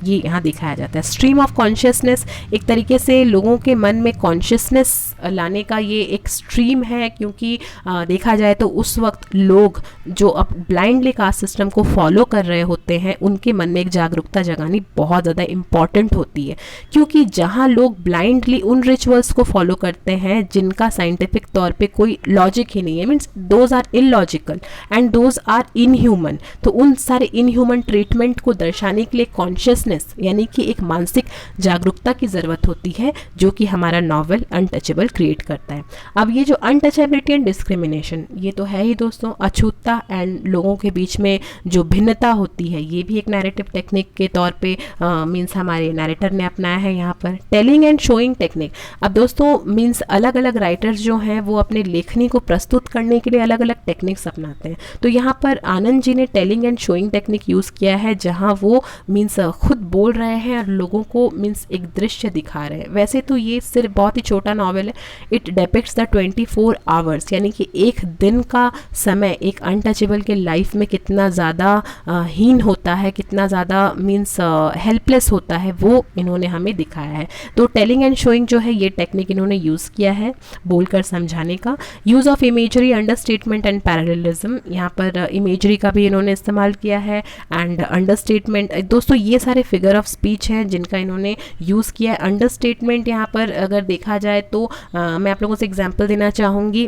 ये यहाँ दिखाया जाता है। स्ट्रीम ऑफ कॉन्शियसनेस, एक तरीके से लोगों के मन में कॉन्शियसनेस लाने का ये एक स्ट्रीम है क्योंकि देखा जाए तो उस वक्त लोग जो अब ब्लाइंडली कास्ट सिस्टम को फॉलो कर रहे होते हैं उनके मन में एक जागरूकता जगानी बहुत ज़्यादा इम्पॉर्टेंट होती है, क्योंकि जहाँ लोग ब्लाइंडली उन रिचुअल्स को फॉलो करते हैं जिनका साइंटिफिक तौर पे कोई लॉजिक ही नहीं है, means those are illogical and those are inhuman, तो उन सारे इनह्यूमन ट्रीटमेंट को दर्शाने के लिए कॉन्शियसनेस यानी कि एक मानसिक जागरूकता की ज़रूरत होती है जो कि हमारा नॉवल अनटचेबल क्रिएट करता है। अब ये जो अनटचेबिलिटी एंड डिस्क्रिमिनेशन ये तो है ही दोस्तों, अछूतता एंड लोगों के बीच में जो भिन्नता होती है ये भी एक नैरेटिव टेक्निक के तौर पे मीन्स हमारे नैरेटर ने अपनाया है यहाँ पर। टेलिंग एंड शोइंग टेक्निक, अब दोस्तों मीन्स अलग अलग राइटर्स जो हैं वो अपने लेखनी को प्रस्तुत करने के लिए अलग अलग टेक्निक्स अपनाते हैं। तो यहाँ पर आनंद जी ने telling and showing technique use किया है जहाँ वो मीन्स खुद बोल रहे हैं और लोगों को मीन्स एक दृश्य दिखा रहे हैं। वैसे तो ये सिर्फ बहुत ही छोटा नॉवेल है, इट डिपिक्ट्स द 24 आवर्स यानी कि एक दिन का समय एक अनटचेबल के लाइफ में कितना ज़्यादा हीन होता है, कितना ज़्यादा मीन्स हेल्पलेस होता है, वो इन्होंने हमें दिखाया है। तो टेलिंग एंड शोइंग जो है ये टेक्निक इन्होंने यूज़ किया है बोलकर समझाने का। Use of imagery, understatement and parallelism, यहाँ पर इमेजरी का भी इन्होंने इस्तेमाल किया है एंड अंडरस्टेटमेंट। दोस्तों ये सारे फिगर ऑफ स्पीच हैं जिनका इन्होंने यूज़ किया है। अंडरस्टेटमेंट यहाँ पर अगर देखा जाए तो मैं आप लोगों से एग्जांपल देना चाहूँगी,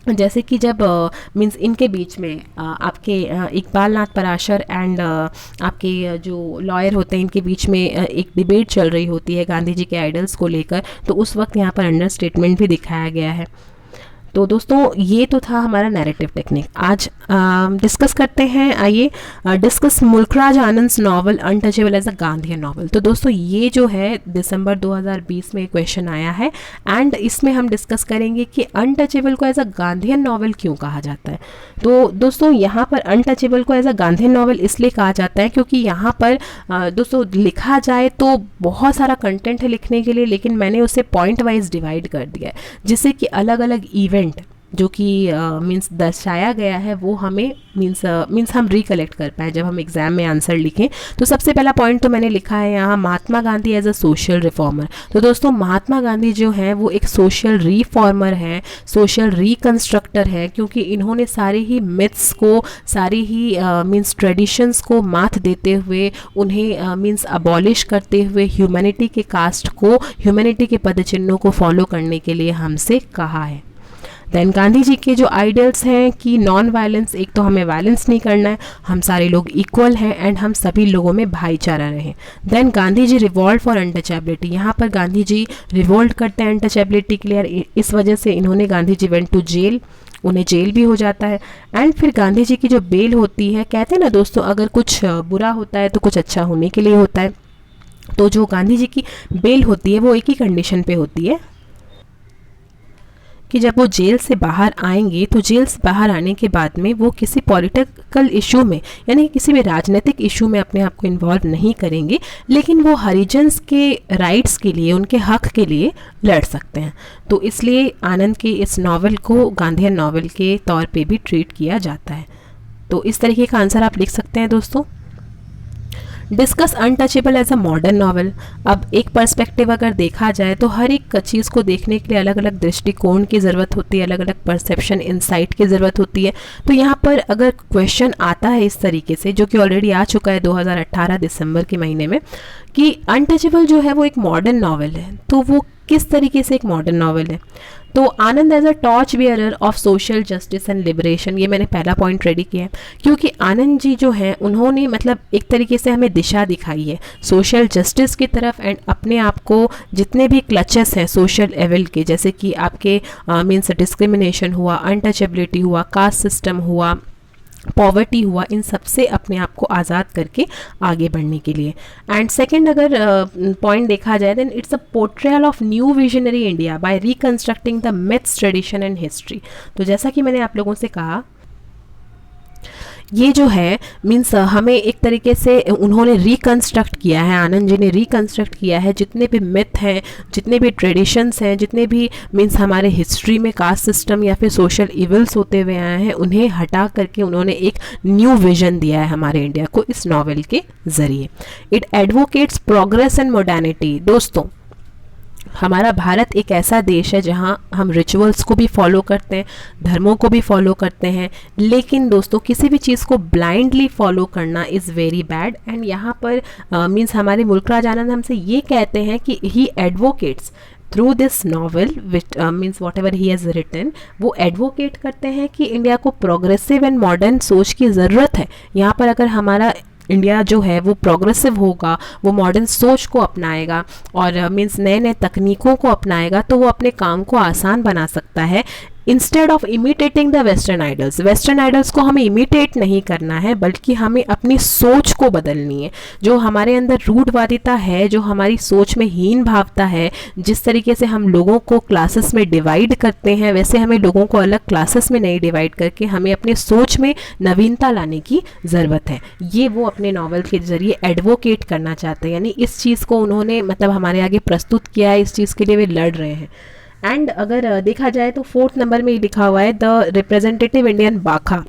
जैसे कि जब मीन्स इनके बीच में आपके इकबाल नाथ पराशर एंड आपके जो लॉयर होते हैं इनके बीच में एक डिबेट चल रही होती है गांधी जी के आइडल्स को लेकर, तो उस वक्त यहाँ पर अंडरस्टेटमेंट भी दिखाया गया है। तो दोस्तों ये तो था हमारा नैरेटिव टेक्निक। आज डिस्कस करते हैं, आइए discuss Mulk Raj Anand novel untouchable as a Gandhian novel. तो दोस्तों ये जो है दिसंबर 2020 में क्वेश्चन आया है एंड इसमें हम डिस्कस करेंगे कि अनटचेबल को एज अ गांधीयन नॉवल क्यों कहा जाता है। तो दोस्तों यहाँ पर अनटचेबल को एज अ गांधीयन नॉवल इसलिए कहा जाता है क्योंकि यहाँ पर दोस्तों लिखा जाए तो बहुत सारा कंटेंट है लिखने के लिए, लेकिन मैंने उसे पॉइंट वाइज डिवाइड कर दिया है जिससे कि अलग अलग इवेंट जो कि मीन्स दर्शाया गया है वो हमें मीन्स हम रिकलेक्ट कर पाए जब हम एग्जाम में आंसर लिखें। तो सबसे पहला पॉइंट तो मैंने लिखा है यहाँ Mahatma Gandhi as a social reformer. तो दोस्तों महात्मा गांधी जो हैं वो एक सोशल रिफॉर्मर हैं, सोशल रिकंस्ट्रक्टर है, क्योंकि इन्होंने सारे ही मिथ्स को, सारी ही मीन्स ट्रेडिशंस को मात देते हुए, उन्हें मीन्स अबॉलिश करते हुए ह्यूमैनिटी के कास्ट को, ह्यूमैनिटी के पदचिन्हों को फॉलो करने के लिए हमसे कहा है। देन गांधी जी के जो आइडियल्स हैं कि नॉन वायलेंस, एक तो हमें वायलेंस नहीं करना है, हम सारे लोग इक्वल हैं एंड हम सभी लोगों में भाईचारा रहें। Then Gandhi ji revolt for untouchability, यहाँ पर गांधी जी रिवोल्ट करते हैं अनटचेबिलिटी के लिए, इस वजह से इन्होंने Gandhi ji went to jail, उन्हें जेल भी हो जाता है। एंड फिर गांधी जी की जो बेल होती है, कहते हैं ना दोस्तों अगर कुछ बुरा होता है तो कुछ अच्छा होने के लिए होता है, तो जो गांधी जी की बेल होती है वो एक ही कंडीशन पे होती है कि जब वो जेल से बाहर आएंगे तो जेल से बाहर आने के बाद में वो किसी पॉलिटिकल इशू में यानी किसी भी राजनीतिक इशू में अपने आप को इन्वॉल्व नहीं करेंगे, लेकिन वो हरिजन्स के राइट्स के लिए, उनके हक के लिए लड़ सकते हैं। तो इसलिए आनंद के इस नावल को गांधीयन नावल के तौर पे भी ट्रीट किया जाता है। तो इस तरीके का आंसर आप लिख सकते हैं दोस्तों। Discuss untouchable as a modern novel. अब एक पर्सपेक्टिव अगर देखा जाए तो हर एक चीज़ को देखने के लिए अलग अलग दृष्टिकोण की ज़रूरत होती है, अलग अलग परसेप्शन इंसाइट की ज़रूरत होती है। तो यहाँ पर अगर क्वेश्चन आता है इस तरीके से, जो कि ऑलरेडी आ चुका है 2018 दिसंबर के महीने में, कि अनटचेबल जो है वो एक मॉडर्न नॉवल है, तो वो किस तरीके से एक मॉडर्न नॉवल है। तो Anand as a torch bearer of social justice and liberation, ये मैंने पहला पॉइंट रेडी किया है, क्योंकि आनंद जी जो हैं उन्होंने मतलब एक तरीके से हमें दिशा दिखाई है सोशल जस्टिस की तरफ, एंड अपने आप को जितने भी क्लचेस हैं सोशल एविल के, जैसे कि आपके मीन्स डिस्क्रिमिनेशन हुआ, अनटचेबिलिटी हुआ, कास्ट सिस्टम हुआ, पॉवर्टी हुआ, इन सब से अपने आप को आज़ाद करके आगे बढ़ने के लिए। एंड सेकंड अगर पॉइंट देखा जाए, then it's a portrayal of new visionary India by reconstructing the myths, tradition and history. तो जैसा कि मैंने आप लोगों से कहा, ये जो है मीन्स हमें एक तरीके से उन्होंने रिकंस्ट्रक्ट किया है, आनंद जी ने रिकंस्ट्रक्ट किया है जितने भी मिथ हैं, जितने भी ट्रेडिशंस हैं, जितने भी मीन्स हमारे हिस्ट्री में कास्ट सिस्टम या फिर सोशल इवल्स होते हुए आए हैं, उन्हें हटा करके उन्होंने एक न्यू विजन दिया है हमारे इंडिया को इस नॉवेल के ज़रिए। It advocates progress and modernity. दोस्तों, हमारा भारत एक ऐसा देश है जहां हम रिचुअल्स को भी फॉलो करते हैं, धर्मों को भी फॉलो करते हैं, लेकिन दोस्तों किसी भी चीज़ को ब्लाइंडली फॉलो करना इज़ वेरी बैड। एंड यहाँ पर मीन्स हमारे मुल्कराज आनंद हमसे ये कहते हैं कि he advocates through this novel which means whatever he has written, वो एडवोकेट करते हैं कि इंडिया को प्रोग्रेसिव एंड मॉडर्न सोच की ज़रूरत है। यहाँ पर अगर हमारा इंडिया जो है वो प्रोग्रेसिव होगा, वो मॉडर्न सोच को अपनाएगा और मीन्स नए नए तकनीकों को अपनाएगा, तो वो अपने काम को आसान बना सकता है। Instead of imitating the western idols, western idols को हमें इमिटेट नहीं करना है, बल्कि हमें अपनी सोच को बदलनी है। जो हमारे अंदर रूढ़वादिता है, जो हमारी सोच में हीन भावता है, जिस तरीके से हम लोगों को क्लासेस में डिवाइड करते हैं, वैसे हमें लोगों को अलग क्लासेस में नहीं डिवाइड करके हमें अपने सोच में नवीनता लाने की ज़रूरत है। ये वो अपने नॉवल के जरिए एडवोकेट करना चाहते हैं, यानी इस चीज़ को उन्होंने मतलब हमारे आगे प्रस्तुत किया है, इस चीज़ के लिए वे लड़ रहे हैं। एंड अगर देखा जाए तो 4th नंबर में लिखा हुआ है द रिप्रेजेंटेटिव इंडियन बाखा।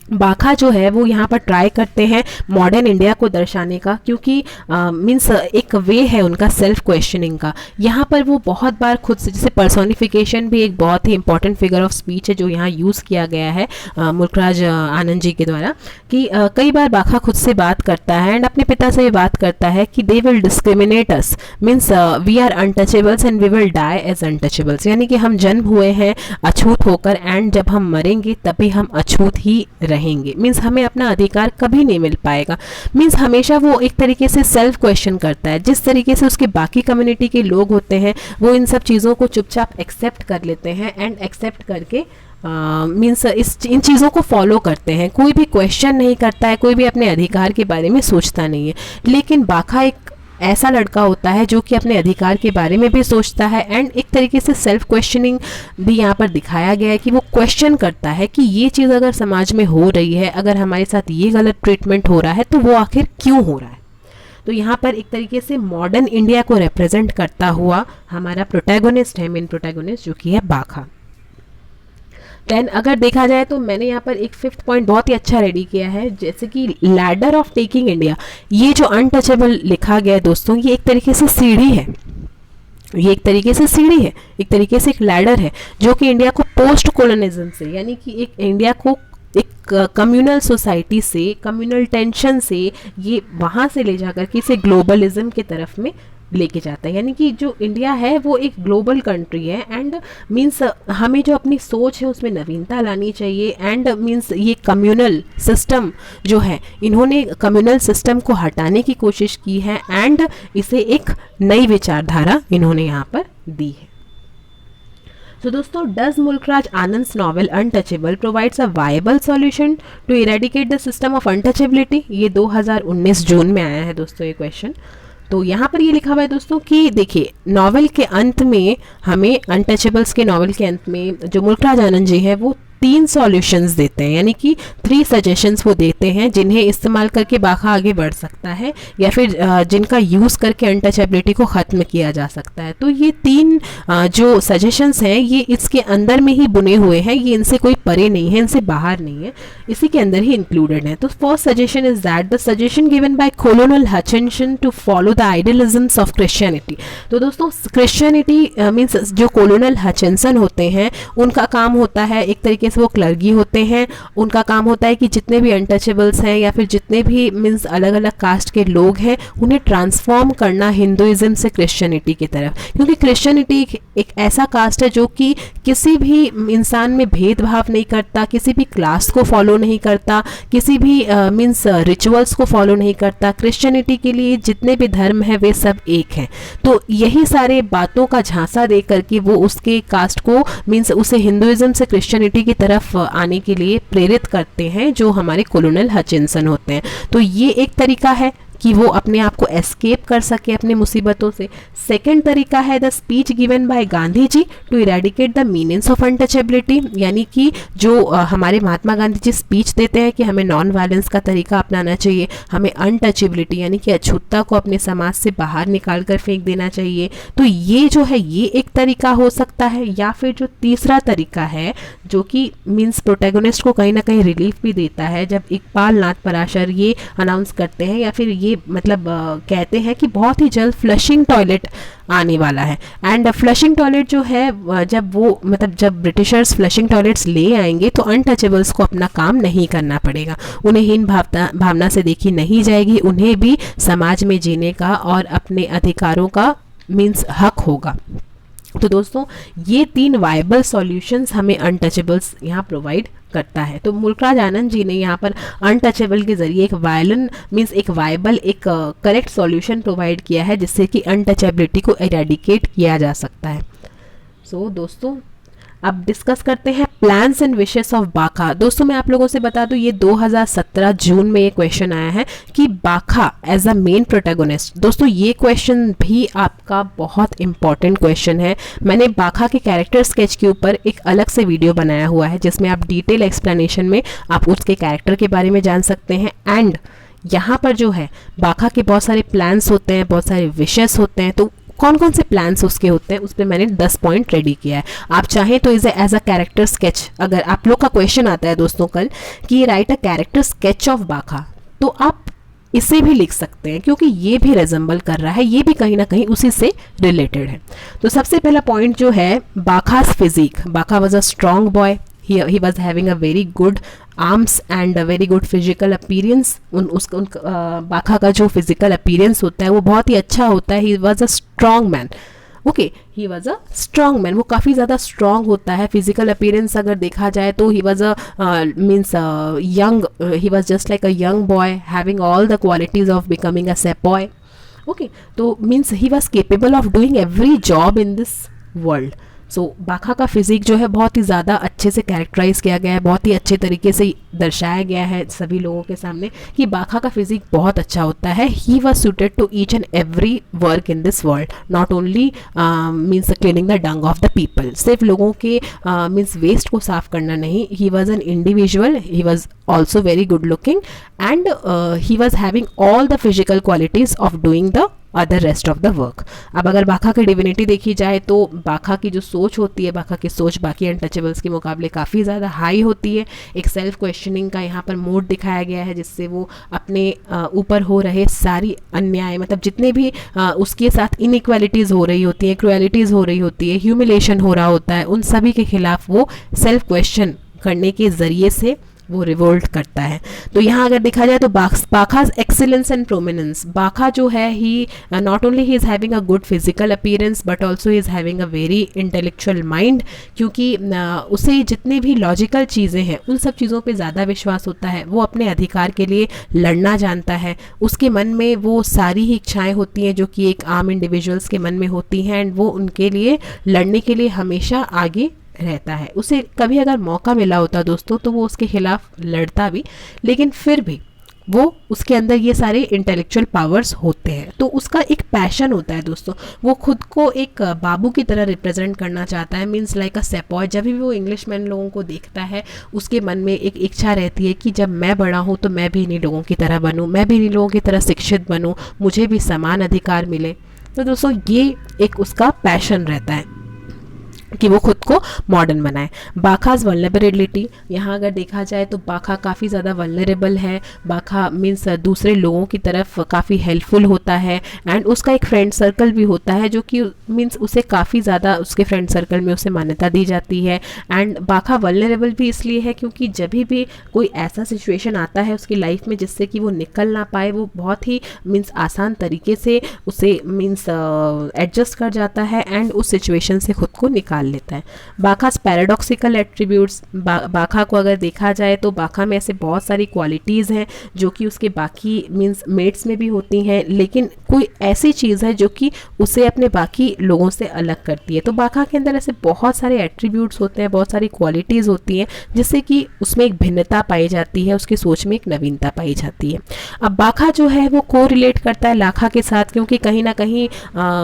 बाखा जो है वो यहाँ पर ट्राई करते हैं मॉडर्न इंडिया को दर्शाने का, क्योंकि मीन्स एक वे है उनका सेल्फ क्वेश्चनिंग का। यहाँ पर वो बहुत बार खुद से, जैसे पर्सोनिफिकेशन भी एक बहुत ही इंपॉर्टेंट फिगर ऑफ स्पीच है जो यहाँ यूज़ किया गया है मुल्कराज आनंद जी के द्वारा, कि कई बार बाखा खुद से बात करता है एंड अपने पिता से भी बात करता है कि they will discriminate us, means we are untouchables and we will die as untouchables, यानी कि हम जन्म हुए हैं अछूत होकर एंड जब हम मरेंगे तभी हम अछूत ही रहेंगे। मीन्स हमें अपना अधिकार कभी नहीं मिल पाएगा। मीन्स हमेशा वो एक तरीके से सेल्फ क्वेश्चन करता है, जिस तरीके से उसके बाकी कम्युनिटी के लोग होते हैं वो इन सब चीज़ों को चुपचाप एक्सेप्ट कर लेते हैं एंड एक्सेप्ट करके मीन्स इन चीज़ों को फॉलो करते हैं, कोई भी क्वेश्चन नहीं करता है, कोई भी अपने अधिकार के बारे में सोचता नहीं है। लेकिन बाखा एक ऐसा लड़का होता है जो कि अपने अधिकार के बारे में भी सोचता है एंड एक तरीके से सेल्फ क्वेश्चनिंग भी यहाँ पर दिखाया गया है कि वो क्वेश्चन करता है कि ये चीज़ अगर समाज में हो रही है, अगर हमारे साथ ये गलत ट्रीटमेंट हो रहा है तो वो आखिर क्यों हो रहा है। तो यहाँ पर एक तरीके से मॉडर्न इंडिया को रिप्रेजेंट करता हुआ हमारा प्रोटैगोनिस्ट है, मेन प्रोटैगोनिस्ट, जो कि है बाखा। देन अगर देखा जाए तो मैंने यहाँ पर एक 5th पॉइंट बहुत ही अच्छा रेडी किया है, जैसे कि लैडर ऑफ टेकिंग इंडिया। ये जो अनटचेबल लिखा गया है दोस्तों, ये एक तरीके से सीढ़ी है, ये एक तरीके से सीढ़ी है, एक तरीके से एक लैडर है जो कि इंडिया को पोस्ट कॉलोनिज्म से, यानी कि एक इंडिया को एक कम्युनल सोसाइटी से, कम्युनल टेंशन से, ये वहाँ से ले जाकर के इसे ग्लोबलिज्म की तरफ में लेके जाता है। यानी कि जो इंडिया है वो एक ग्लोबल कंट्री है एंड मीन्स हमें जो अपनी सोच है उसमें नवीनता लानी चाहिए एंड मीन्स ये कम्युनल सिस्टम जो है, इन्होंने कम्युनल सिस्टम को हटाने की कोशिश की है एंड इसे एक नई विचारधारा इन्होंने यहाँ पर दी है। तो दोस्तों, does Mulk Raj Anand's novel Untouchable provides a viable solution to eradicate the system of untouchability? ये 2019 जून में आया है दोस्तों ये क्वेश्चन। तो यहाँ पर ये लिखा हुआ है दोस्तों कि देखिए, नॉवल के अंत में हमें अनटचेबल्स के नॉवल के अंत में जो मुल्कराज आनंद जी है वो 3 सॉल्यूशंस देते हैं, यानी कि 3 सजेशंस वो देते हैं जिन्हें इस्तेमाल करके बाखा आगे बढ़ सकता है या फिर जिनका यूज़ करके अनटचेबिलिटी को ख़त्म किया जा सकता है। तो ये 3 जो सजेशंस हैं ये इसके अंदर में ही बुने हुए हैं, ये इनसे कोई परे नहीं है, इनसे बाहर नहीं है, इसी के अंदर ही इंक्लूडेड है। तो first suggestion is that the suggestion given by colonel Hutchinson to follow the idealisms of Christianity. तो दोस्तों क्रिश्चियनिटी मीन्स जो कोलोनल हचिंसन होते हैं उनका काम होता है, एक तरीके से वो क्लर्गी होते हैं, उनका काम होता है कि जितने भी अनटचेबल्स हैं या फिर जितने भी मीन्स अलग अलग कास्ट के लोग हैं उन्हें ट्रांसफॉर्म करना हिंदुइज्म से क्रिश्चियनिटी की तरफ, क्योंकि क्रिश्चियनिटी एक ऐसा कास्ट है जो कि किसी भी इंसान में भेदभाव नहीं करता, किसी भी क्लास को फॉलो नहीं करता, किसी भी मीन्स रिचुअल्स को फॉलो नहीं करता। क्रिश्चियनिटी के लिए जितने भी धर्म हैं वे सब एक हैं। तो यही सारे बातों का झांसा दे करके वो उसके कास्ट को मीन्स उसे हिंदुइज्म से क्रिश्चियनिटी की तरफ आने के लिए प्रेरित करते हैं जो हमारे कोलोनल हचिंसन होते हैं। तो ये एक तरीका है कि वो अपने आप को एस्केप कर सके अपने मुसीबतों से। सेकेंड तरीका है the speech given by Gandhi ji to eradicate the meanings of untouchability, यानी कि जो हमारे महात्मा गांधी जी स्पीच देते हैं कि हमें नॉन वायलेंस का तरीका अपनाना चाहिए, हमें अनटचेबिलिटी यानी कि अछूतता को अपने समाज से बाहर निकाल कर फेंक देना चाहिए। तो ये जो है ये एक तरीका हो सकता है, या फिर जो तीसरा तरीका है जो कि मीन्स प्रोटैगनिस्ट को कहीं ना कहीं रिलीफ भी देता है जब इकबाल नाथ पराशर ये अनाउंस करते हैं या फिर ये मतलब कहते हैं कि बहुत ही जल्द फ्लशिंग टॉयलेट आने वाला है। एंड फ्लशिंग टॉयलेट जो है जब वो मतलब जब ब्रिटिशर्स फ्लशिंग टॉयलेट्स ले आएंगे तो अनटचेबल्स को अपना काम नहीं करना पड़ेगा, उन्हें हीन भावना से देखी नहीं जाएगी, उन्हें भी समाज में जीने का और अपने अधिकारों का मीन्स हक होगा। तो दोस्तों ये 3 वायबल सॉल्यूशंस हमें अनटचेबल्स यहाँ प्रोवाइड करता है। तो मुल्कराज आनंद जी ने यहाँ पर अनटचेबल के जरिए एक वायबल एक करेक्ट सॉल्यूशन प्रोवाइड किया है जिससे कि अनटचेबिलिटी को इरेडिकेट किया जा सकता है। सो दोस्तों अब डिस्कस करते हैं प्लान्स एंड विशेस ऑफ बाखा। दोस्तों मैं आप लोगों से बता दूं ये 2017 जून में ये क्वेश्चन आया है कि बाखा एज अ मेन प्रोटैगनिस्ट। दोस्तों ये क्वेश्चन भी आपका बहुत इंपॉर्टेंट क्वेश्चन है। मैंने बाखा के कैरेक्टर स्केच के ऊपर एक अलग से वीडियो बनाया हुआ है जिसमें आप डिटेल एक्सप्लेनेशन में आप उसके कैरेक्टर के बारे में जान सकते हैं। एंड यहाँ पर जो है बाखा के बहुत सारे प्लान्स होते हैं, बहुत सारे विशेस होते हैं। तो कौन कौन से प्लान्स उसके होते हैं उस पर मैंने 10 पॉइंट रेडी किया है। आप चाहें तो इसे एज अ कैरेक्टर स्केच, अगर आप लोग का क्वेश्चन आता है दोस्तों कल कि right a character sketch of बाखा, तो आप इसे भी लिख सकते हैं क्योंकि ये भी रेजम्बल कर रहा है, ये भी कहीं ना कहीं उसी से रिलेटेड है। तो सबसे पहला पॉइंट जो है बाखा's फिजिक। बाखा was a strong boy, he was having a very good arms and a very good physical appearance। बाखा का जो फिजिकल अपीयरेंस होता है वो बहुत ही अच्छा होता है। he was a strong man, okay he was a strong man, वो काफ़ी ज़्यादा स्ट्रॉन्ग होता है। फिजिकल अपीयरेंस अगर देखा जाए तो he was a means young, he was just like a young boy having all the qualities of becoming a sepoy. Okay तो means he was capable of doing every job in this world. So Bakha का physique जो है बहुत ही ज़्यादा अच्छे से characterise किया गया है, बहुत ही अच्छे तरीके से दर्शाया गया है सभी लोगों के सामने कि बाखा का फिजिक बहुत अच्छा होता है। He was suited to each and every work in this world, not only means cleaning the dung of the people, सिर्फ लोगों के मीन्स वेस्ट को साफ करना नहीं। He was an individual, he was also very good looking and he was having all the physical qualities of doing the other rest of the work. अब अगर बाखा की डिविनिटी देखी जाए तो बाखा की जो सोच होती है, बाखा की सोच बाकी अनटचेबल्स के मुकाबले काफ़ी ज़्यादा हाई होती है। एक सेल्फ क्वेश्चनिंग का यहाँ पर मोड दिखाया गया है जिससे वो अपने ऊपर हो रहे सारी अन्याय, मतलब जितने भी उसके साथ इनइक्वालिटीज़ हो रही होती हैं, क्रुएलिटीज़ हो रही होती है, ह्यूमिलेशन हो रहा होता है, उन सभी के खिलाफ वो सेल्फ क्वेश्चन करने के ज़रिए से वो रिवोल्ट करता है। तो यहाँ अगर देखा जाए तो Bakha's excellence and prominence, Bakha जो है he not only he is having a good physical appearance but also he is having a very intellectual mind, क्योंकि उसे जितनी भी लॉजिकल चीज़ें हैं उन सब चीज़ों पे ज़्यादा विश्वास होता है। वो अपने अधिकार के लिए लड़ना जानता है, उसके मन में वो सारी ही इच्छाएँ होती हैं जो कि एक आम इंडिविजुअल्स के मन में होती हैं एंड वो उनके लिए लड़ने के लिए हमेशा आगे रहता है। उसे कभी अगर मौका मिला होता दोस्तों तो वो उसके खिलाफ लड़ता भी, लेकिन फिर भी वो उसके अंदर ये सारे इंटेलेक्चुअल पावर्स होते हैं। तो उसका एक पैशन होता है दोस्तों, वो खुद को एक बाबू की तरह रिप्रेजेंट करना चाहता है, मीन्स लाइक अ सेपॉय। जब भी वो इंग्लिशमैन लोगों को देखता है उसके मन में एक इच्छा रहती है कि जब मैं बड़ा हूँ तो मैं भी इन्हीं लोगों की तरह बनूँ, मैं भी इन्हीं लोगों की तरह शिक्षित बनूँ, मुझे भी समान अधिकार मिले। तो दोस्तों ये एक उसका पैशन रहता है कि वो खुद को मॉडर्न बनाए। बाखाज वल्नरेबिलिटी, यहाँ अगर देखा जाए तो बाखा काफ़ी ज़्यादा वल्नरेबल है। बाखा मीन्स दूसरे लोगों की तरफ काफ़ी हेल्पफुल होता है, एंड उसका एक फ्रेंड सर्कल भी होता है जो कि मीन्स उसे काफ़ी ज़्यादा उसके फ्रेंड सर्कल में उसे मान्यता दी जाती है। एंड बाखा वल्नरेबल भी इसलिए है क्योंकि जब भी कोई ऐसा सिचुएशन आता है उसकी लाइफ में जिससे कि वो निकल ना पाए, वो बहुत ही मीन्स आसान तरीके से उसे मीन्स एडजस्ट कर जाता है एंड उस सिचुएशन से खुद को निकाल लेता है। बाखास पैराडॉक्सिकल एट्रीब्यूट्स, बाखा को अगर देखा जाए तो बाखा में ऐसे बहुत सारी क्वालिटीज़ हैं जो कि उसके बाकी मीन्स मेट्स में भी होती हैं, लेकिन कोई ऐसी चीज़ है जो कि उसे अपने बाकी लोगों से अलग करती है। तो बाखा के अंदर ऐसे बहुत सारे एट्रीब्यूट्स होते हैं, बहुत सारी क्वालिटीज़ होती हैं जिससे कि उसमें एक भिन्नता पाई जाती है, उसकी सोच में एक नवीनता पाई जाती है। अब बाखा जो है वो को रिलेट करता है लाखा के साथ, क्योंकि कहीं ना कहीं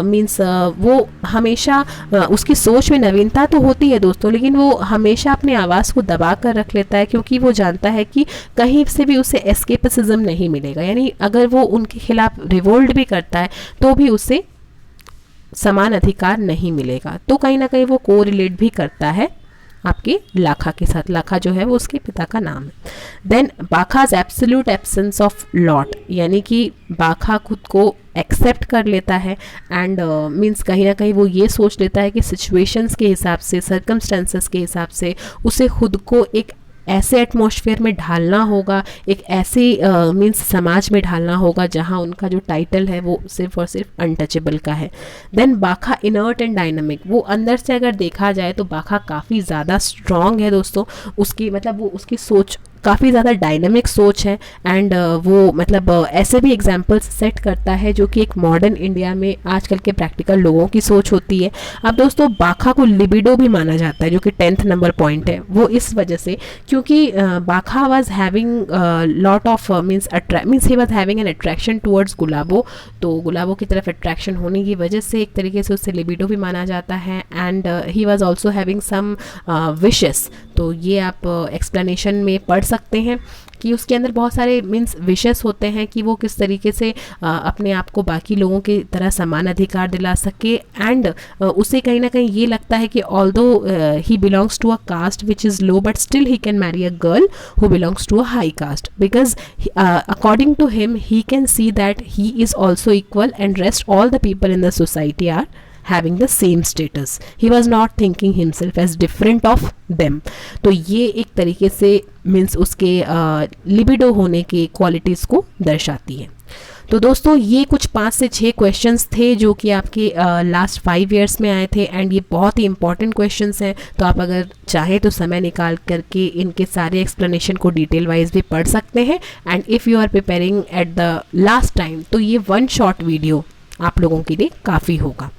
मीन्स वो हमेशा उसकी सोच में नवीनता तो होती है दोस्तों, लेकिन वो हमेशा अपनी आवाज़ को दबा कर रख लेता है क्योंकि वो जानता है कि कहीं से भी उसे एस्केपिज्म नहीं मिलेगा, यानी अगर वो उनके खिलाफ रिवोल्ट भी करता है तो भी उसे समान अधिकार नहीं मिलेगा। तो कहीं ना कहीं वो को रिलेट भी करता है आपके लाखा के साथ। लाखा जो है वो उसके पिता का नाम है। Then Bakha's absolute absence of lot, यानी कि बाखा खुद को एक्सेप्ट कर लेता है एंड मीन्स कहीं ना कहीं वो ये सोच लेता है कि सिचुएशंस के हिसाब से, सर्कमस्टेंसेस के हिसाब से उसे खुद को एक ऐसे एटमॉस्फेयर में ढालना होगा, एक ऐसे मीन्स समाज में ढालना होगा जहाँ उनका जो टाइटल है वो सिर्फ और सिर्फ अनटचेबल का है। देन बाखा इनर्ट एंड डायनामिक, वो अंदर से अगर देखा जाए तो बाखा काफ़ी ज़्यादा स्ट्रॉन्ग है दोस्तों। उसकी मतलब वो उसकी सोच काफ़ी ज़्यादा डायनामिक सोच है एंड वो मतलब ऐसे भी एग्जांपल्स सेट करता है जो कि एक मॉडर्न इंडिया में आजकल के प्रैक्टिकल लोगों की सोच होती है। अब दोस्तों बाखा को लिबिडो भी माना जाता है जो कि 10th नंबर पॉइंट है, वो इस वजह से क्योंकि Bakha was having lot of means he was having an attraction towards Gulabo. तो गुलाबो की तरफ अट्रैक्शन होने की वजह से एक तरीके से उससे लिबिडो भी माना जाता है and he was also having some wishes. तो ये आप एक्सप्लेनेशन में पढ़ सकते हैं कि उसके अंदर बहुत सारे मीन्स विशेस होते हैं कि वो किस तरीके से अपने आप को बाकी लोगों की तरह समान अधिकार दिला सके एंड उसे कहीं ना कहीं ये लगता है कि although he belongs to a caste which is low but still he can marry a girl who belongs to a high caste because according to him he can see that he is also equal and rest all the people in the society are having the same status. He was not thinking himself as different of them. तो ये एक तरीके से means उसके libido होने की qualities को दर्शाती है। तो दोस्तों ये कुछ 5 से 6 क्वेश्चंस थे जो कि आपके लास्ट 5 ईयर्स में आए थे एंड ये बहुत ही इंपॉर्टेंट क्वेश्चंस हैं। तो आप अगर चाहें तो समय निकाल करके इनके सारे एक्सप्लेनेशन को डिटेल वाइज भी पढ़ सकते हैं and if you are preparing at the last time तो ये 1 शॉर्ट वीडियो आप लोगों के लिए काफ़ी होगा।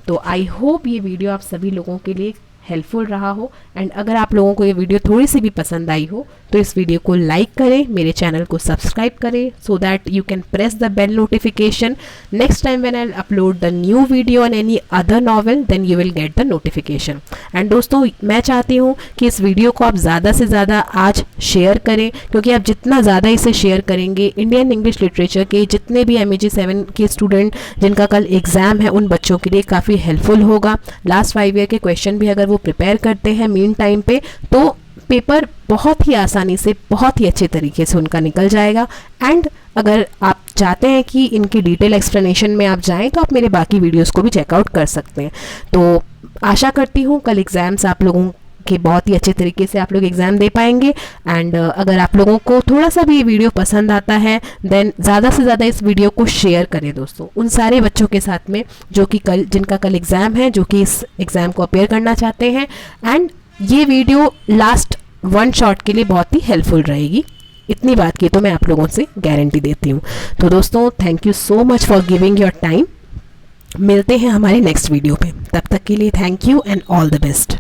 तो आई होप ये वीडियो आप सभी लोगों के लिए हेल्पफुल रहा हो एंड अगर आप लोगों को ये वीडियो थोड़ी सी भी पसंद आई हो तो इस वीडियो को लाइक करें, मेरे चैनल को सब्सक्राइब करें so that you can press the bell notification. Next time when I upload the new video on any other novel then you will get the notification. And दोस्तों मैं चाहती हूँ कि इस वीडियो को आप ज़्यादा से ज़्यादा आज शेयर करें क्योंकि आप जितना ज़्यादा इसे शेयर करेंगे इंडियन इंग्लिश लिटरेचर के जितने भी MAG 7 के स्टूडेंट जिनका कल एग्ज़ाम है उन बच्चों के लिए काफ़ी हेल्पफुल होगा। लास्ट 5 ईयर के क्वेश्चन भी अगर वो प्रिपेयर करते हैं मीन टाइम पे तो पेपर बहुत ही आसानी से बहुत ही अच्छे तरीके से उनका निकल जाएगा। एंड अगर आप चाहते हैं कि इनकी डिटेल एक्सप्लेनेशन में आप जाएं तो आप मेरे बाकी वीडियोस को भी चेकआउट कर सकते हैं। तो आशा करती हूँ कल एग्ज़ाम्स आप लोगों के बहुत ही अच्छे तरीके से आप लोग एग्ज़ाम दे पाएंगे एंड अगर आप लोगों को थोड़ा सा भी ये वीडियो पसंद आता है देन ज़्यादा से ज़्यादा इस वीडियो को शेयर करें दोस्तों उन सारे बच्चों के साथ में जो कि कल जिनका कल एग्ज़ाम है, जो कि इस एग्ज़ाम को अपेयर करना चाहते हैं। एंड ये वीडियो लास्ट 1 शॉट के लिए बहुत ही हेल्पफुल रहेगी, इतनी बात की तो मैं आप लोगों से गारंटी देती हूँ। तो दोस्तों thank you so much for giving your time. मिलते हैं हमारे नेक्स्ट वीडियो पे, तब तक के लिए thank you and all the best.